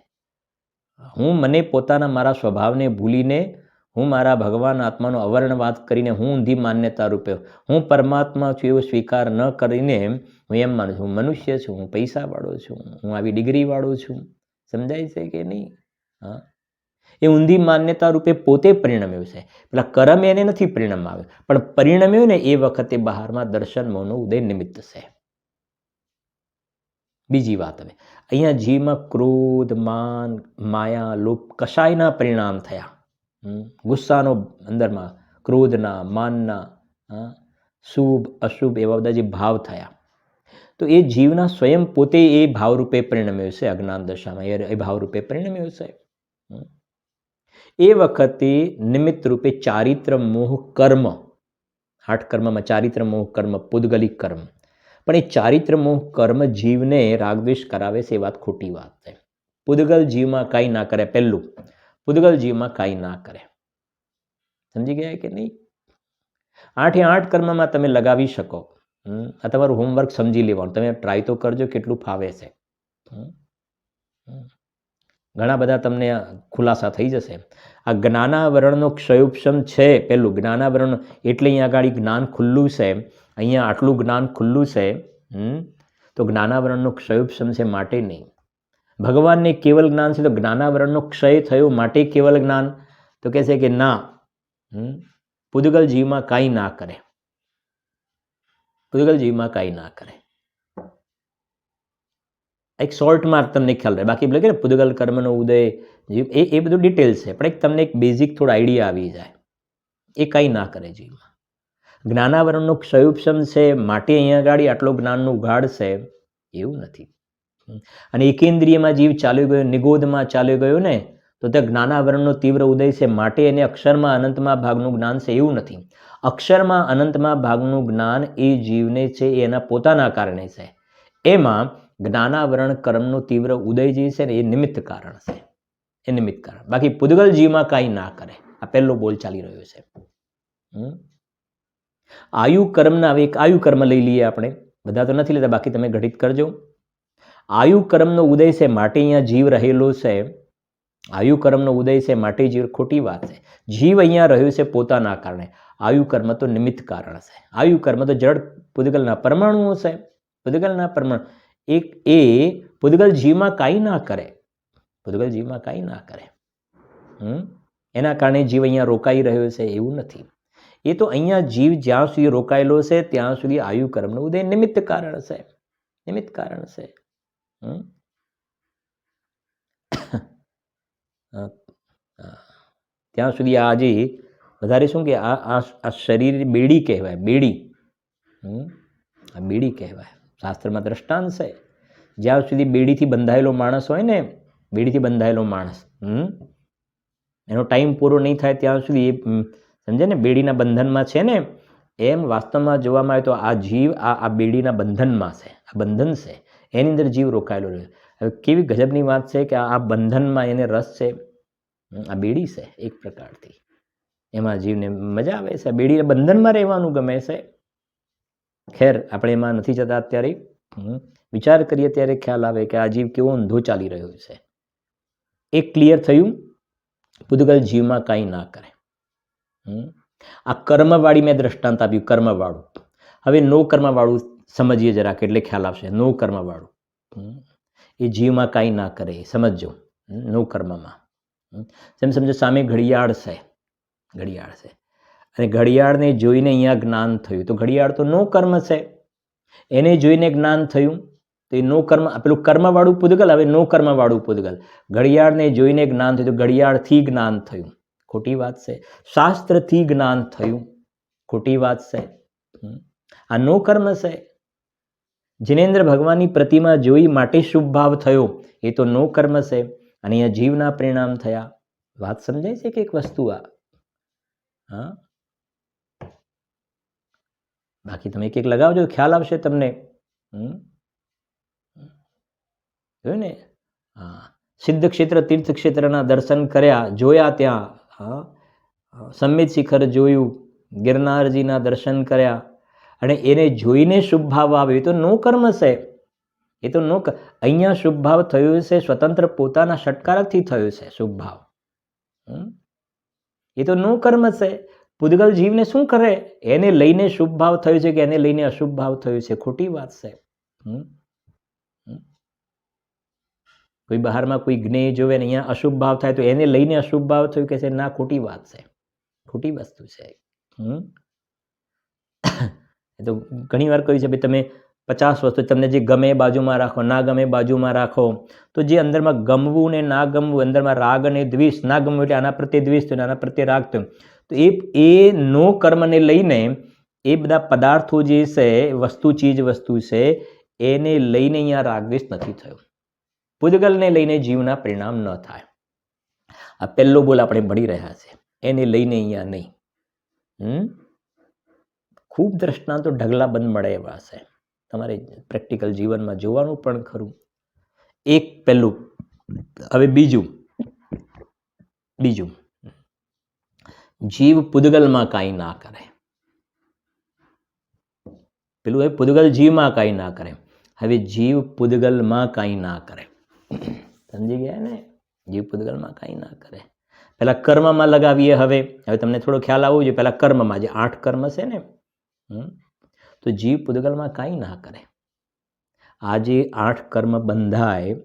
મને પોતાના મારા સ્વભાવને ભૂલીને, હું મારા ભગવાન આત્માનો અવર્ણવાદ કરીને, હું ઊંધી માન્યતા રૂપે હું પરમાત્મા છું એવો સ્વીકાર ન કરીને હું એમ માનું છું, હું મનુષ્ય છું, હું પૈસાવાળો છું, હું આવી ડિગ્રીવાળો છું. સમજાય છે કે નહીં? હા, એ ઊંધી માન્યતા રૂપે પોતે પરિણમ્યું છે. પેલા કર્મ એને નથી પરિણામ આવ્યો, પણ પરિણમ્યું ને એ વખતે બહારમાં દર્શન મોહનો ઉદય નિમિત્ત છે. બીજી વાત, હવે અહીંયા જીવમાં ક્રોધ, માન, માયા, લોભ કશાયના પરિણામ થયા. ગુસ્સાનો અંદરમાં ક્રોધના, માનના, શુભ અશુભ એવા બધા જે ભાવ થયા. તો એ જીવના સ્વયં પોતે એ ભાવરૂપે પરિણમ્યો છે, અજ્ઞાન દશામાં એ ભાવરૂપે પરિણમ્યો છે. એ વખતે નિમિત્ત રૂપે ચારિત્ર મોહ કર્મ, 8 કર્મમાં ચારિત્ર મોહ કર્મ, પૂદગલિક કર્મ, પણ એ ચારિત્ર મોહ કર્મ જીવને રાગદ્વેષ કરાવે છે, એ વાત ખોટી વાત છે. પૂદગલ જીવમાં કાંઈ ના કરે. પહેલું, પૂદગલ જીવમાં કાંઈ ના કરે. સમજી ગયા કે નહીં? 8 એ 8 કર્મમાં તમે લગાવી શકો. આ તમારું હોમવર્ક સમજી લેવાનું. તમે ટ્રાય તો કરજો કેટલું ફાવે છે. ઘણા બધા તમને ખુલાસા થઈ જશે. આ જ્ઞાનાવરણનો ક્ષયોપશમ છે. પહેલું જ્ઞાનાવરણ એટલે અહીંયા આગળ જ્ઞાન ખુલ્લું છે. અહીંયા આટલું જ્ઞાન ખુલ્લું છે, તો જ્ઞાનાવરણનો ક્ષયોપશમ છે, માટે નહીં. ભગવાનને કેવલ જ્ઞાન છે, તો જ્ઞાનાવરણનો ક્ષય થયો માટે કેવલ જ્ઞાન? તો કહે છે કે ના, પૂદગલ જીવમાં કાંઈ ના કરે. પૂદગલ જીવમાં કાંઈ ના કરે. એક શોર્ટમાં તમને ખ્યાલ રહે. બાકી બોલે કે પૂદગલ કર્મનો ઉદય જીવ, એ બધું ડિટેલ્સ છે, પણ એક તમને એક બેઝિક થોડો આઈડિયા આવી જાય. એ કાંઈ ના કરે જીવમાં. જ્ઞાનાવરણનો ક્ષયોપશમ છે માટે અહીંયા આગળ આટલો જ્ઞાનનો ઉઘાડ છે, એવું નથી. અને એકેન્દ્રિયમાં જીવ ચાલ્યો ગયો, નિગોદમાં ચાલ્યો ગયો ને, તો તે જ્ઞાનાવરણનો તીવ્ર ઉદય છે માટે એને અક્ષરમાં અનંતમાં ભાગનું જ્ઞાન છે, એવું નથી. અક્ષરમાં અનંતમાં ભાગનું જ્ઞાન એ જીવને છે, એ એના પોતાના કારણે છે. એમાં જ્ઞાનાવરણ કર્મનો તીવ્ર ઉદય જે છે ને, એ નિમિત્ત કારણ છે. એ નિમિત્ત કારણ. બાકી પૂદગલ જીવમાં કાંઈ ના કરે. આ પહેલો બોલ ચાલી રહ્યો છે. આયુ કર્મના, હવે એક આયુ કર્મ લઈ લઈએ આપણે. બધા તો નથી લેતા, બાકી તમે ઘટિત કરજો. આયુ કર્મનો ઉદય છે માટે અહીંયા જીવ રહેલો છે. આયુ કર્મનો ઉદય છે માટે જીવ, ખોટી વાત છે. જીવ અહીંયા રહ્યો છે પોતાના કારણે. આયુ કર્મ તો નિમિત્ત કારણ છે. આયુ કર્મ તો જડ પૂદગલના પરમાણુઓ છે. પૂદગલના પરમાણુ એ પૂદગલ જીવમાં કાંઈ ના કરે. પૂદગલ જીવમાં કાંઈ ના કરે. એના કારણે જીવ અહીંયા રોકાઈ રહ્યો છે, એવું નથી. એ તો અહીંયા જીવ જ્યાં સુધી રોકાયેલો છે ત્યાં સુધી આયુ કર્મનો ઉદય નિમિત્ત કારણ છે. નિમિત્ત કારણ છે. ત્યાં સુધી આજે વધારે શું કે આ શરીર બેડી કહેવાય. બેડી, આ બેડી કહેવાય. શાસ્ત્રમાં દ્રષ્ટાંત છે. જ્યાં સુધી બેડીથી બંધાયેલો માણસ હોય ને, બેડીથી બંધાયેલો માણસ, એનો ટાઈમ પૂરો નહીં થાય ત્યાં સુધી એ સમજે ને, બેડીના બંધનમાં છે ને, એમ વાસ્તવમાં જોવામાં આવે તો આ જીવ આ બેડીના બંધનમાં છે. આ બંધન છે, એની અંદર જીવ રોકાયેલો રહે. હવે કેવી ગજબની વાત છે કે આ બંધનમાં એને રસ છે. આ બેડી છે એક પ્રકારથી, એમાં જીવને મજા આવે છે. બેડીના બંધનમાં રહેવાનું ગમે છે. ખેર, આપણે એમાં નથી જતા અત્યારે. વિચાર કરીએ ત્યારે ખ્યાલ આવે કે આ જીવ કેવો ઊંધો ચાલી રહ્યો છે. એક ક્લિયર થયું, પૂદગલ જીવમાં કાંઈ ના કરે. આ કર્મવાળી મેં દ્રષ્ટાંત આપ્યું, કર્મવાળું. હવે નો કર્મવાળું સમજીએ જરાક, એટલે ખ્યાલ આવશે. નો કર્મવાળું એ જીવમાં કાંઈ ના કરે, સમજો. નો કર્મમાં જેમ સમજો, સામે ઘડિયાળ છે. ઘડિયાળ છે અને ઘડિયાળને જોઈને અહીંયા જ્ઞાન થયું, તો ઘડિયાળ તો નો કર્મ છે. એને જોઈને જ્ઞાન થયું તો એ નો કર્મ, પેલું કર્મવાળું પૂદગલ. હવે નો કર્મવાળું પૂદગલ. ઘડિયાળને જોઈને જ્ઞાન થયું તો ઘડિયાળથી જ્ઞાન થયું, ખોટી વાત છે. શાસ્ત્રથી જ્ઞાન થયું, ખોટી વાત છે. આ નો કર્મ છે. જિનેન્દ્ર ભગવાનની પ્રતિમા જોઈ માટે શુભ ભાવ થયો, એ તો નો કર્મ છે. અને અહીંયા જીવના પરિણામ થયા. વાત સમજાય છે કે એક વસ્તુ આ? હા, બાકી તમે એક એક લગાવજો, ખ્યાલ આવશે તમને. જોયું ને? હા, સિદ્ધ ક્ષેત્ર તીર્થ ક્ષેત્રના દર્શન કર્યા, જોયા ત્યાં. હા, સંમિત શિખર જોયું, ગિરનારજીના દર્શન કર્યા, અને એને જોઈને શુભ ભાવ આવ્યો, એ તો નો કર્મ છે. એ તો નો, અહીંયા શુભ ભાવ થયો છે સ્વતંત્ર પોતાના ષટકારકથી થયો છે શુભ ભાવ. એ તો નો કર્મ છે. પૂદગલ જીવને શું કરે? એને લઈને શુભ ભાવ થયો છે કે એને લઈને અશુભ ભાવ થયો છે? ખોટી વાત છે. કોઈ બહારમાં કોઈ જ્ઞેય જોવે ને અહીંયા અશુભ ભાવ થાય તો એને લઈને અશુભ ભાવ થયું કે છે? ના, ખોટી વાત છે, ખોટી વસ્તુ છે. એ તો ઘણી વાર કહ્યું છે ભાઈ તમે 50 વસ્તુ તમને જે ગમે એ બાજુમાં રાખો, ના ગમે બાજુમાં રાખો. તો જે અંદરમાં ગમવું ને ના ગમવું, અંદરમાં રાગ અને દ્વેષ, ના ગમવું એટલે આના પ્રત્યે દ્વેષ થયો, આના પ્રત્યે રાગ થયો, તો એ નો કર્મને લઈને એ બધા પદાર્થો જે છે, વસ્તુ ચીજ વસ્તુ છે, એને લઈને અહીંયા રાગદ્વેષ નથી થયો. પૂદગલને લઈને જીવના પરિણામ ન થાય. આ પહેલો બોલ આપણે ભણી રહ્યા છે, એને લઈને અહીંયા નહીં. ખૂબ દ્રષ્ટાંતો ઢગલા બંધ મળે એવા છે, તમારે પ્રેક્ટિકલ જીવનમાં જોવાનું પણ ખરું. એક પહેલું. હવે બીજું જીવ પૂદગલમાં કાંઈ ના કરે. પેલું એ પૂદગલ જીવમાં કાંઈ ના કરે. હવે જીવ પૂદગલમાં કાંઈ ના કરે. સમજી ગયા ને? જીવ પૂદગલમાં કાંઈ ના કરે. પહેલાં કર્મમાં લગાવીએ. હવે તમને થોડો ખ્યાલ આવવો જોઈએ. પહેલાં કર્મમાં, જે 8 કર્મ છે ને, તો જીવ પૂદગલમાં કાંઈ ના કરે. આ જે 8 કર્મ બંધાય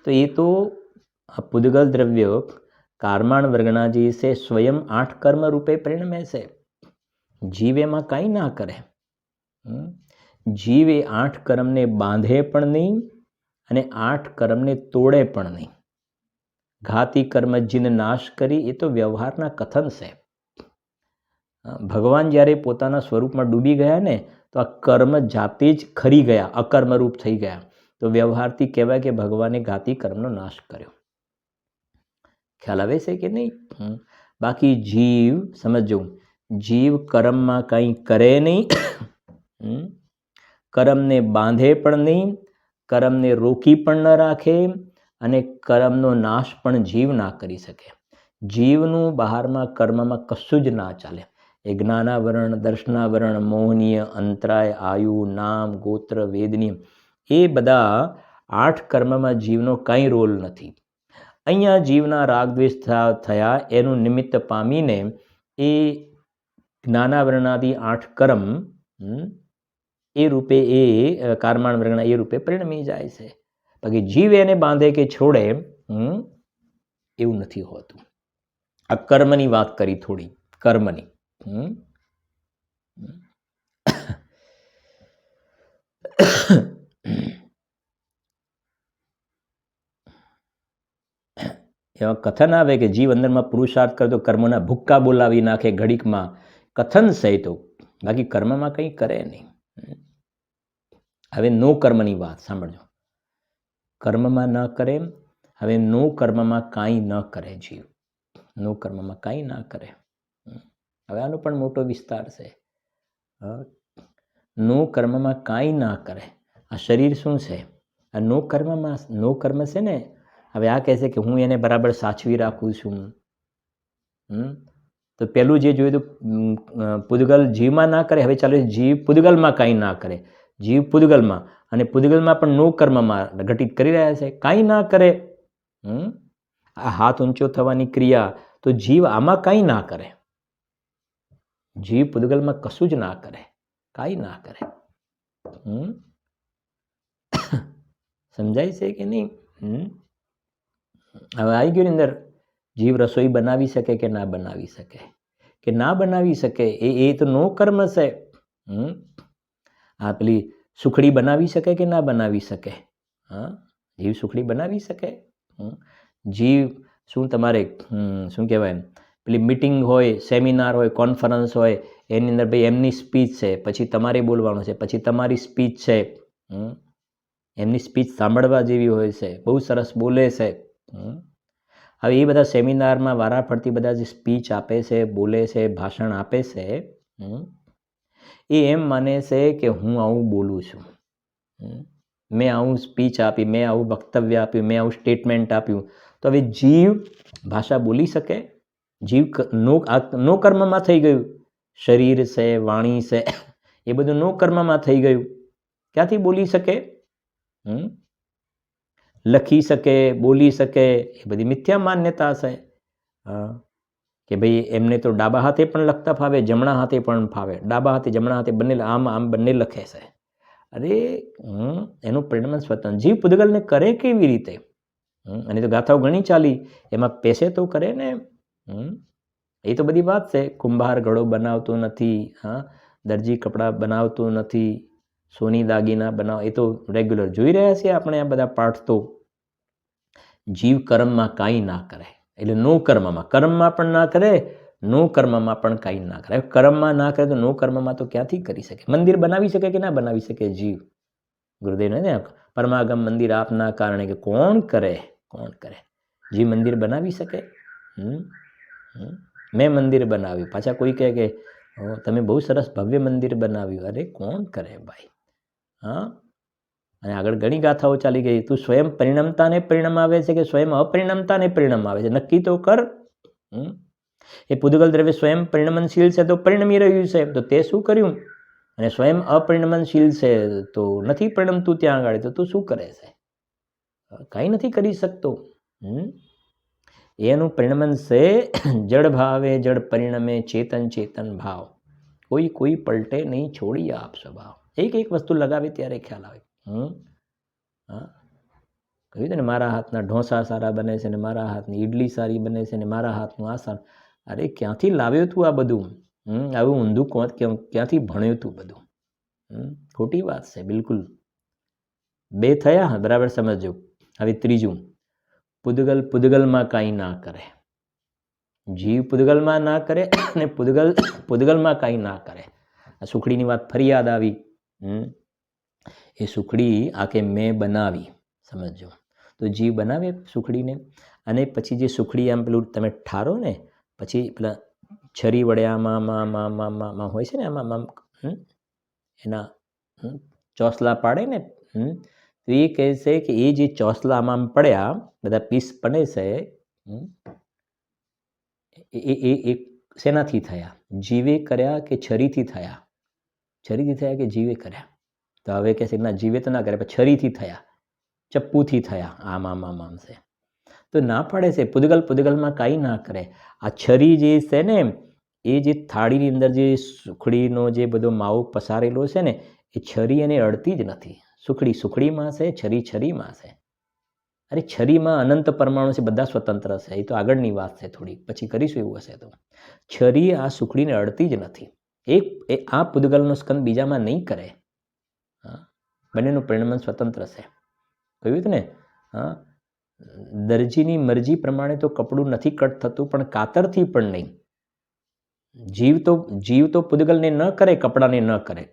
તો એ તો આ પૂદગલ દ્રવ્ય કારમાણ વર્ગના જે છે સ્વયં 8 કર્મ રૂપે પરિણમે છે. જીવ એમાં કાંઈ ના કરે. જીવ એ 8 કર્મને બાંધે પણ નહીં અને 8 કર્મને તોડે પણ નહીં. ઘાતી કર્મ જીન નાશ કરી, એ તો વ્યવહારના કથન છે. ભગવાન જ્યારે પોતાના સ્વરૂપમાં ડૂબી ગયા ને, તો આ કર્મ જાતે જ ખરી ગયા, અકર્મરૂપ થઈ ગયા. તો વ્યવહારથી કહેવાય કે ભગવાને ઘાતી કર્મનો નાશ કર્યો. ખ્યાલ આવે છે કે નહીં? બાકી જીવ, સમજો, જીવ કર્મમાં કંઈ કરે નહીં, કર્મને બાંધે પણ નહીં, કર્મને રોકી પણ ન રાખે અને કર્મનો નાશ પણ જીવ ના કરી શકે. જીવનું બહારમાં કર્મમાં કશું જ ના ચાલે. એ જ્ઞાનાવરણ, દર્શનાવરણ, મોહનીય, અંતરાય, આયુ, નામ, ગોત્ર, વેદની, એ બધા 8 કર્મમાં જીવનો કંઈ રોલ નથી. અહીંયા જીવના રાગદ્વેષ થયા એનું નિમિત્ત પામીને એ જ્ઞાનાવરણાદી 8 કર્મ એ રૂપે, એ કારમાણ વર્ગના એ રૂપે પરિણમી જાય છે. બાકી જીવ એને બાંધે કે છોડે એવું નથી હોતું. આ કર્મની વાત કરી, થોડી કર્મની. એવા કથન આવે કે જીવ અંદરમાં પુરુષાર્થ કરતો કર્મોના ભૂક્કા બોલાવી નાખે ઘડીકમાં. કથન છે તો, બાકી કર્મમાં કંઈ કરે નહીં. હવે નો કર્મની વાત સાંભળજો. કર્મમાં ન કરે. હવે નો કર્મમાં કાંઈ ન કરે જીવ. નો કર્મમાં કાંઈ ના કરે. હવે આનો પણ મોટો વિસ્તાર છે. નો કર્મમાં કાંઈ ના કરે. આ શરીર શું છે? આ નો કર્મમાં, નો કર્મ છે ને. હવે આ કહે છે કે હું એને બરાબર સાચવી રાખું છું. તો પેલું જે જોયું તો પૂદગલ જીવમાં ના કરે. હવે ચાલો જીવ પૂદગલમાં કાંઈ ના કરે. જીવ પૂદગલમાં, અને પૂદગલમાં પણ નો કર્મમાં ઘટિત કરી રહ્યા છે, કાંઈ ના કરે. આ હાથ ઊંચો થવાની ક્રિયા, તો જીવ આમાં કાંઈ ના કરે. જીવ પૂદગલમાં કશું જ ના કરે, કાંઈ ના કરે. સમજાય છે કે નહીં? હવે આવી ગયું અંદર, જીવ રસોઈ બનાવી શકે કે ના બનાવી શકે? કે ના બનાવી શકે. એ તો નો કર્મ છે. આ પેલી સુખડી બનાવી શકે કે ના બનાવી શકે? જીવ સુખડી બનાવી શકે? જીવ શું તમારે શું કહેવાય, પેલી મિટિંગ હોય, સેમિનાર હોય, કોન્ફરન્સ હોય, એની અંદર ભાઈ એમની સ્પીચ છે, પછી તમારે બોલવાનું છે, પછી તમારી સ્પીચ છે. એમની સ્પીચ સાંભળવા જેવી હોય છે, બહુ સરસ બોલે છે. હવે એ બધા સેમિનારમાં વારાફરતી બધા જે સ્પીચ આપે છે, બોલે છે, ભાષણ આપે છે, એ એમ માને છે કે હું આવું બોલું છું, મેં આવું સ્પીચ આપી, મેં આવું વક્તવ્ય આપ્યું, મેં આવું સ્ટેટમેન્ટ આપ્યું. તો હવે જીવ ભાષા બોલી શકે? જીવ નો કર્મમાં થઈ ગયું. શરીર છે, વાણી છે, એ બધું નો કર્મમાં થઈ ગયું. ક્યાંથી બોલી શકે? લખી શકે, બોલી શકે, એ બધી મિથ્યા માન્યતા છે. કે ભાઈ એમને તો ડાબા હાથે પણ લખતા ફાવે, જમણા હાથે પણ ફાવે. ડાબા હાથે, જમણા હાથે બંને, આમ બંને લખે છે. અરે એનું પરિણામ સ્વતંત્ર. જીવ પૂદગલને કરે કેવી રીતે? અને તો ગાથાઓ ઘણી ચાલી, એમાં પેશે તો કરે ને. એ તો બધી વાત છે. કુંભાર ઘડો બનાવતો નથી, દરજી કપડાં બનાવતો નથી, સોની દાગીના બનાવ, એ તો રેગ્યુલર જોઈ રહ્યા છીએ આપણે આ બધા પાઠ. તો જીવ કર્મમાં કાંઈ ના કરે, એટલે નો કર્મમાં, કર્મમાં પણ ના કરે, નો કર્મમાં પણ કાંઈ ના કરે. કર્મમાં ના કરે તો નો કર્મમાં તો ક્યાંથી કરી શકે? મંદિર બનાવી શકે કે ના બનાવી શકે જીવ? ગુરુદેવ ને પરમાગમ મંદિર આપના કારણે કે કોણ કરે જે મંદિર બનાવી શકે? મેં મંદિર બનાવ્યું, પાછા કોઈ કહે કે તમે બહુ સરસ ભવ્ય મંદિર બનાવ્યું. અરે કોણ કરે ભાઈ? હા, અને આગળ ઘણી ગાથાઓ ચાલી ગઈ. તું સ્વયં પરિણમતાને પરિણામ આવે છે કે સ્વયં અપરિણમતાને પરિણામ આવે છે, નક્કી તો કર. એ પૂદગલ દ્રવ્ય સ્વયં પરિણમનશીલ છે તો પરિણમી રહ્યું છે, તો તે શું કર્યું? અને સ્વયં અપરિણમનશીલ છે તો નથી પરિણમતું ત્યાં આગળ, તો તું શું કરે છે? કાંઈ નથી કરી શકતો. એનું પરિણમન છે જડ ભાવે જડ પરિણમે ચેતન ચેતન ભાવ. કોઈ પલટે નહીં, છોડી આપ સ્વભાવ. એક વસ્તુ લગાવે ત્યારે ખ્યાલ આવે. હા, કહ્યું ને મારા હાથના ઢોસા સારા બને છે ને મારા હાથની ઈડલી સારી બને છે ને મારા હાથનું આ સારું. અરે ક્યાંથી લાવ્યો તું આ બધું? આવું ઊંધું ક્યાંથી ભણ્યું તું બધું? ખોટી વાત છે બિલકુલ. બે થયા, બરાબર સમજો. હવે ત્રીજું, પૂદગલમાં કાંઈ ના કરે. જીવ પૂદગલમાં ના કરે અને પૂદગલમાં કાંઈ ના કરે. આ સુખડીની વાત ફરી યાદ આવી. એ સુખડી આખે મેં બનાવી, સમજો. તો જીવ બનાવે સુખડીને, અને પછી જે સુખડી આમ પેલું તમે ઠારો ને, પછી પેલા છરી વડે આમાં હોય છે ને, આમાં એના ચોસલા પાડે ને, તો એ કહે છે કે એ જે ચોસલા આમાં પડ્યા, બધા પીસ પડે છે, એ શેનાથી થયા? જીવે કર્યા કે છરીથી થયા? છરીથી થયા કે જીવે કર્યા? તો હવે કહે છે ના, જીવે તો ના કરે, પણ છરીથી થયા, ચપ્પુથી થયા. આમ છે તો ના પાડે છે પૂદગલમાં કાંઈ ના કરે. આ છરી જે છે ને, એ જે થાળીની અંદર જે સુખડીનો જે બધો માવો પસારેલો છે ને, એ છરી એને અડતી જ નથી. સુખડીમાં છે, છરીમાં છે. અરે છરીમાં અનંત પરમાણુ છે, બધા સ્વતંત્ર છે. એ તો આગળની વાત છે, થોડી પછી કરીશું એવું હશે તો. છરી આ સુખડીને અડતી જ નથી. આ પૂદગલનો સ્કંદ બીજામાં નહીં કરે. બંનેનું પરિણમન સ્વતંત્ર છે. કહ્યું હતું ને, દરજીની મરજી પ્રમાણે તો કપડું નથી કટ થતું, પણ કાતરથી પણ નહીં. જીવ તો પૂદગલને ન કરે, કપડાને ન કરે,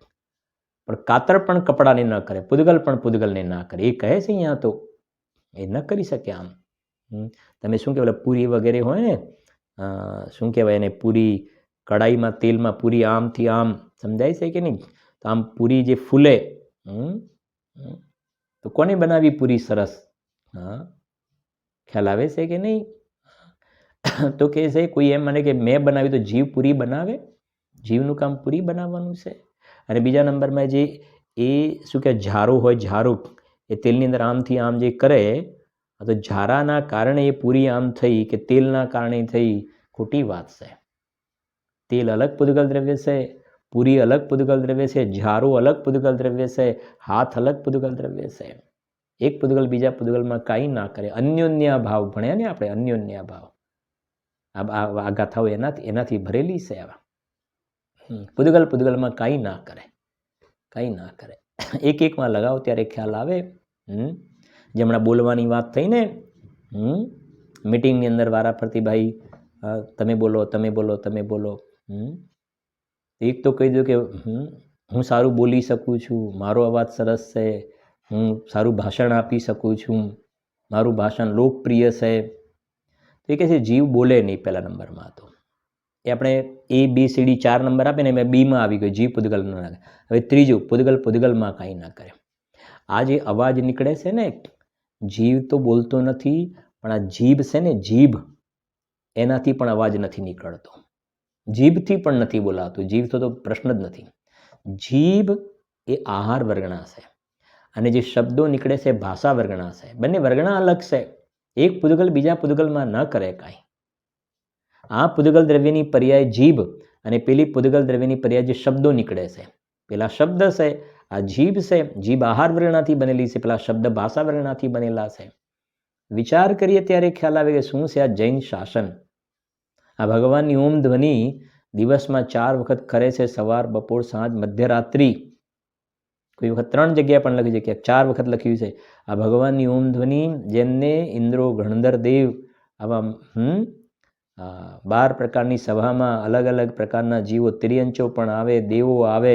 પણ કાતર પણ કપડાને ન કરે, પૂદગલ પણ પૂદગલને ના કરે. એ કહે છે અહીંયા તો એ ન કરી શકે. આમ તમે શું કહેવાય, પૂરી વગેરે હોય ને, શું કહેવાય એને, પૂરી કડાઈમાં તેલમાં પૂરી આમથી આમ, સમજાય છે કે નહીં? તો આમ પૂરી જે ફૂલે, તો કોને બનાવી પૂરી સરસ? ખ્યાલ આવે છે કે નહીં? તો કહે છે કોઈ એમ મને કે મેં બનાવી, તો જીવ પૂરી બનાવે? જીવનું કામ પૂરી બનાવવાનું છે. અને બીજા નંબરમાં જે એ શું કહેવાય, ઝારો હોય, ઝારો એ તેલની અંદર આમથી આમ જે કરે, તો ઝારાના કારણે એ પૂરી આમ થઈ કે તેલના કારણે થઈ? ખોટી વાત છે. તેલ અલગ પૂદગલ દ્રવ્ય છે, પૂરી અલગ પૂદગલ દ્રવ્ય છે, ઝારો અલગ પૂદગલ દ્રવ્ય છે, હાથ અલગ પૂદગલ દ્રવ્ય છે. એક પૂદગલ બીજા પૂદગલમાં કાંઈ ના કરે. અન્યોન્ય ભાવ ભણ્યા ને આપણે, અન્યોન્ય ભાવ. આ ગાથાઓ એનાથી ભરેલી છે. આવા પૂદગલમાં કાંઈ ના કરે. એકમાં લગાવો ત્યારે ખ્યાલ આવે. જે હમણાં બોલવાની વાત થઈ ને, મીટિંગની અંદર વારાફરતી ભાઈ તમે બોલો. એક તો કહી દો કે હું સારું બોલી શકું છું, મારો અવાજ સરસ છે, હું સારું ભાષણ આપી શકું છું, મારું ભાષણ લોકપ્રિય છે. તો એ કહે છે જીવ બોલે નહીં પહેલા નંબરમાં. તો એ આપણે ABCD 4 નંબર આપે ને, એમાં બીમાં આવી ગયો, જીવ પૂદગલ ન લાગે. હવે ત્રીજું, પૂદગલમાં કાંઈ ના કરે. આ જે અવાજ નીકળે છે ને, જીવ તો બોલતો નથી, પણ આ જીભ છે ને, જીભ, એનાથી પણ અવાજ નથી નીકળતો. જીભથી પણ નથી બોલાતું. જીભ તો પ્રશ્ન જ નથી. જીભ એ આહાર વર્ગણા છે, અને જે શબ્દો નીકળે છે ભાષા વર્ગણા છે. બંને વર્ગણા અલગ છે. એક પૂદગલ બીજા પૂદગલમાં ન કરે કાંઈ. આ પૂદગલ દ્રવ્યની પર્યાય જીભ, અને પેલી પૂદગલ દ્રવ્યની પર્યાય જે શબ્દો નીકળે છે, પેલા શબ્દ છે, આ જીભ છે. જીભ આહાર વર્ગણાથી બનેલી છે, પેલા શબ્દ ભાષા વર્ગણાથી બનેલા છે. વિચાર કરીએ ત્યારે ખ્યાલ આવે કે શું છે આ જૈન શાસન. આ ભગવાનની ઓમ ધ્વનિ દિવસમાં 4 વખત કરે છે, સવાર, બપોર, સાંજ, મધ્યરાત્રિ. કોઈ વખત 3 જગ્યાએ પણ લખી છે, કે 4 વખત લખ્યું છે. આ ભગવાનની ઓમ ધ્વનિ, જેમને ઇન્દ્રો, ગણધર દેવ, આવા 12 પ્રકારની સભામાં અલગ અલગ પ્રકારના જીવો, તિર્યંચો પણ આવે, દેવો આવે,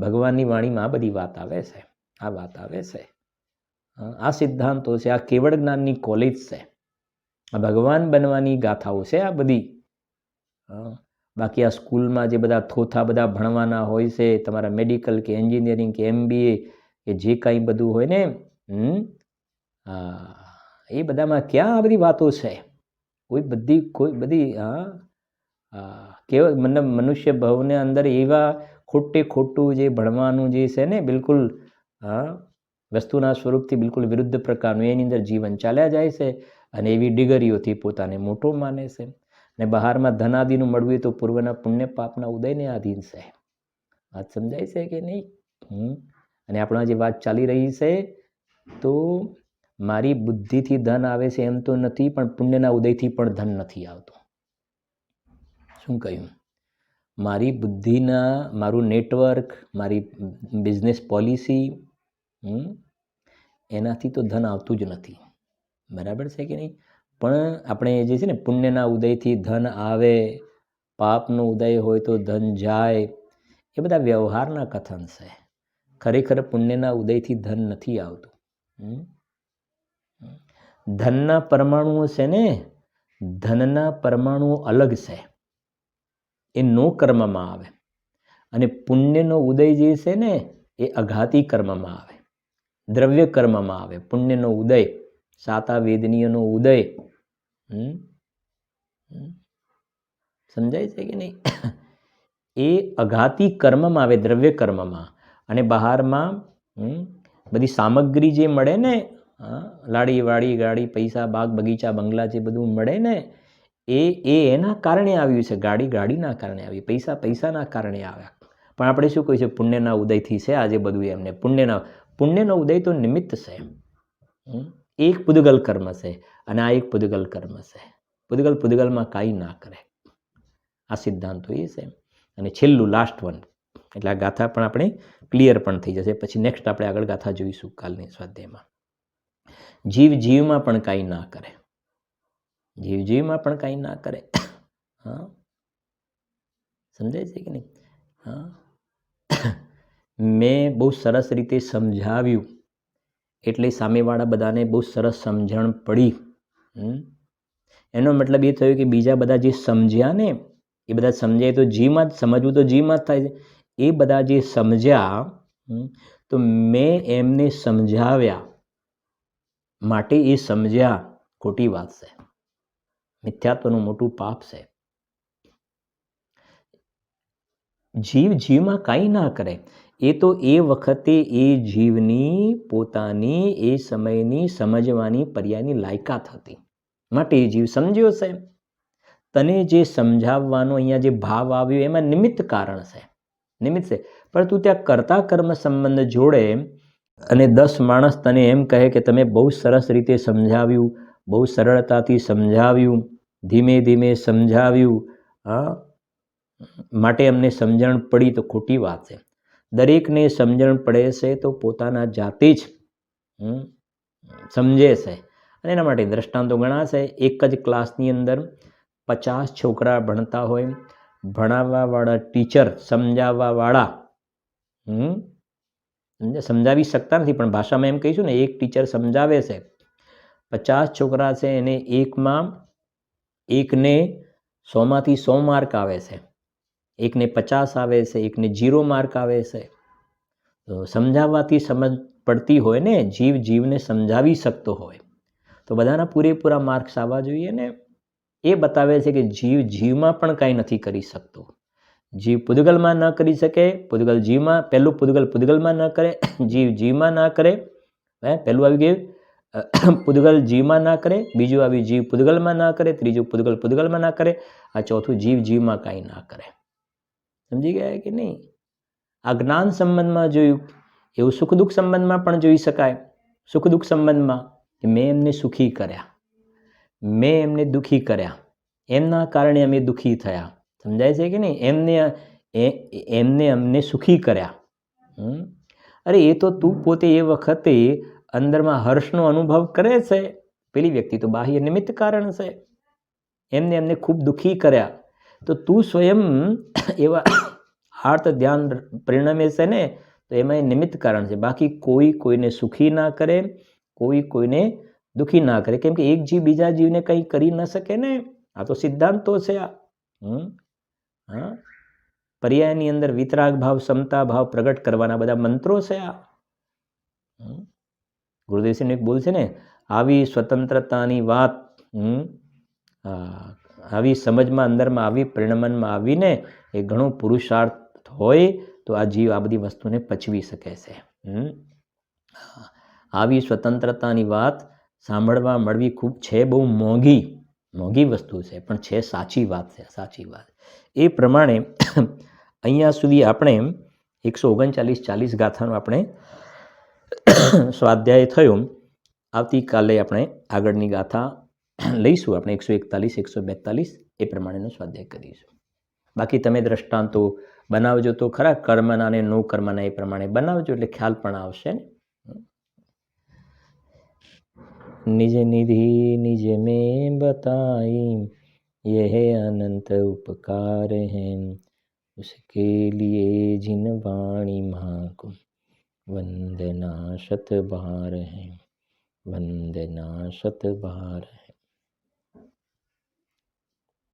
ભગવાનની વાણીમાં આ બધી વાત આવે છે. આ વાત આવે છે. આ સિદ્ધાંતો છે, આ કેવળ જ્ઞાનની કોલેજ છે, આ ભગવાન બનવાની ગાથાઓ છે આ બધી. બાકી આ સ્કૂલમાં જે બધા થોથા બધા ભણવાના હોય છે, તમારા મેડિકલ કે એન્જિનિયરિંગ કે MBA કે જે કાંઈ બધું હોય ને, એ બધામાં ક્યાં આ બધી વાતો છે? કોઈ બધી કેવળ મતલબ મનુષ્ય ભાવને અંદર એવા ખોટું જે ભણવાનું જે છે ને, બિલકુલ વસ્તુના સ્વરૂપથી બિલકુલ વિરુદ્ધ પ્રકારનું એની અંદર જીવન ચાલ્યા જાય છે અને એવી ડિગ્રીઓથી પોતાને મોટો માને છે. અને બહારમાં ધનાદિનું મળવું તો પૂર્વના પુણ્ય પાપના ઉદયને આધીન છે. વાત સમજાય છે કે નહીં? અને આપણા જે વાત ચાલી રહી છે, તો મારી બુદ્ધિથી ધન આવે છે એમ તો નથી, પણ પુણ્યના ઉદયથી પણ ધન નથી આવતું. શું કહ્યું? મારી બુદ્ધિના, મારું નેટવર્ક, મારી બિઝનેસ પોલિસી, એનાથી તો ધન આવતું જ નથી. બરાબર છે કે નહીં? પણ આપણે જે છે ને, પુણ્યના ઉદયથી ધન આવે, પાપનો ઉદય હોય તો ધન જાય, એ બધા વ્યવહારના કથન છે. ખરેખર પુણ્યના ઉદયથી ધન નથી આવતું. ધનના પરમાણુઓ છે ને, ધનના પરમાણુઓ અલગ છે, એ નો કર્મમાં આવે. અને પુણ્યનો ઉદય જે છે ને, એ અઘાતી કર્મમાં આવે, દ્રવ્ય કર્મમાં આવે. પુણ્યનો ઉદય, સાતા વેદનીયનો ઉદય, સમજાય છે કે નહીં? એ અઘાતી કર્મમાં આવે, દ્રવ્ય કર્મમાં. અને બહારમાં બધી સામગ્રી જે મળે ને, લાડી વાડી ગાડી પૈસા બાગ બગીચા બંગલા જે બધું મળે ને, એ એના કારણે આવ્યું છે. ગાડીના કારણે આવી, પૈસાના કારણે આવ્યા. પણ આપણે શું કહીએ છીએ? પુણ્યના ઉદયથી છે આજે બધું. એમને પુણ્યનો ઉદય તો નિમિત્ત છે. એક પુદગલ કર્મ છે અને આ એક પુદગલ કર્મ છે. પુદગલમાં કાંઈ ના કરે. આ સિદ્ધાંતો એ છે. અને છેલ્લું લાસ્ટ વન, એટલે આ ગાથા પણ આપણે ક્લિયર પણ થઈ જશે. પછી નેક્સ્ટ આપણે આગળ ગાથા જોઈશું કાલની સ્વાધ્યાયમાં. જીવમાં પણ કાંઈ ના કરે. જીવમાં પણ કાંઈ ના કરે. સમજાય છે કે નહીં? મેં બહુ સરસ રીતે સમજાવ્યું એટલે સામેવાળા બધાને બહુ સરસ સમજણ પડી. એનો મતલબ એ થયો કે બીજા બધા જે સમજ્યા ને, એ બધા સમજાય તો જીવમાં જ, સમજવું તો જીવમાં જ થાય છે. એ બધા જે સમજ્યા, તો મેં એમને સમજાવ્યા માટે એ સમજ્યા, ખોટી વાત છે. મિથ્યાત્વનું મોટું પાપ છે. જીવમાં કાંઈ ના કરે. એ તો એ વખતે એ જીવની પોતાની એ સમયની સમજવાની પર્યાયની લાયકાત હતી માટે એ જીવ સમજ્યો છે. તને જે સમજાવવાનો અહીંયા જે ભાવ આવ્યો એમાં નિમિત્ત કારણ છે, નિમિત્ત છે. પણ તું ત્યાં કર્તા કર્મ સંબંધ જોડે અને 10 માણસ તને એમ કહે કે તમે બહુ સરસ રીતે સમજાવ્યું, બહુ સરળતાથી સમજાવ્યું, ધીમે ધીમે સમજાવ્યું, માટે અમને સમજણ પડી, તો ખોટી વાત છે. દરેકને સમજણ પડે છે તો પોતાના જાતે જ સમજે છે. અને એના માટે દ્રષ્ટાંતો ઘણા છે. એક જ ક્લાસની અંદર 50 છોકરા ભણતા હોય, ભણાવવાવાળા ટીચર, સમજાવવાવાળા સમજાવી શકતા નથી, પણ ભાષામાં એમ કહીશું ને, એક ટીચર સમજાવે છે. 50 છોકરા છે, એને એકને 100માંથી 100 માર્ક આવે છે, એકને 50 આવે છે, એકને 0 માર્ક આવે છે. તો સમજાવવાથી સમજ પડતી હોય ને, જીવને સમજાવી શકતો હોય તો બધાના પૂરેપૂરા માર્ક્સ આવવા જોઈએ ને. એ બતાવે છે કે જીવમાં પણ કાંઈ નથી કરી શકતો. જીવ પુદગલમાં ન કરી શકે, પુદગલ જીવમાં, પહેલું પુદગલ પુદગલમાં ન કરે, જીવમાં ના કરે. પહેલું આવી ગયું પુદગલ જીવમાં ના કરે, બીજું આવ્યું જીવ પુદગલમાં ના કરે, ત્રીજું પુદગલમાં ના કરે, આ ચોથું જીવમાં કાંઈ ના કરે. સમજી ગયા કે નહીં? આ જ્ઞાન સંબંધમાં જોયું, એવું સુખ દુઃખ સંબંધમાં પણ જોઈ શકાય. સુખ દુઃખ સંબંધમાં કે મેં એમને સુખી કર્યા, મેં એમને દુઃખી કર્યા, એમના કારણે અમે દુઃખી થયા. સમજાય છે કે નહીં? એમને અમને સુખી કર્યા. અરે એ તો તું પોતે એ વખતે અંદરમાં હર્ષનો અનુભવ કરે છે. પેલી વ્યક્તિ તો બાહ્ય નિમિત્ત કારણ છે. એમને ખૂબ દુઃખી કર્યા, તો તું સ્વયં એવા આર્ત ધ્યાન પરિણમે છે ને, તો એમાં એ નિમિત્ત કારણ છે, બાકી કોઈ કોઈને સુખી ના કરે, કોઈ કોઈને દુઃખી ના કરે, કેમ કે એક જીવ બીજા જીવને કંઈ કરી ન શકે ને. આ તો સિદ્ધાંતો છે. આ હા, પર્યાયની અંદર વિતરાગ ભાવ, સમતા ભાવ પ્રગટ કરવાના બધા મંત્રો છે. આ ગુરુદેવસિંહનું એક બોલ છે ને, આવી સ્વતંત્રતાની વાત, આવી સમજમાં અંદરમાં આવી, પરિણમનમાં આવીને એ ઘણો પુરુષાર્થ હોય તો આ જીવ આ બધી વસ્તુને પચવી શકે છે. આવી સ્વતંત્રતાની વાત સાંભળવા મળવી ખૂબ છે, બહુ મોંઘી વસ્તુ છે, પણ છે સાચી વાત છે, સાચી વાત. એ પ્રમાણે અહીંયા સુધી આપણે 139-40 ગાથાનો આપણે સ્વાધ્યાય થયો. આવતીકાલે આપણે આગળની ગાથા લઈશું. આપણે 141-142 એ પ્રમાણેનો સ્વાધ્યાય કરીશું. બાકી તમે દ્રષ્ટાંતો બનાવજો તો ખરા, કર્મના અને નો કર્મના એ પ્રમાણે બનાવજો, એટલે ખ્યાલ પણ આવશે ને. निज निधि निज में बताई, यह अनंत उपकार है, उसके लिए जिन वाणी माँ को वंदना शत बार है, वंदना शत बार है.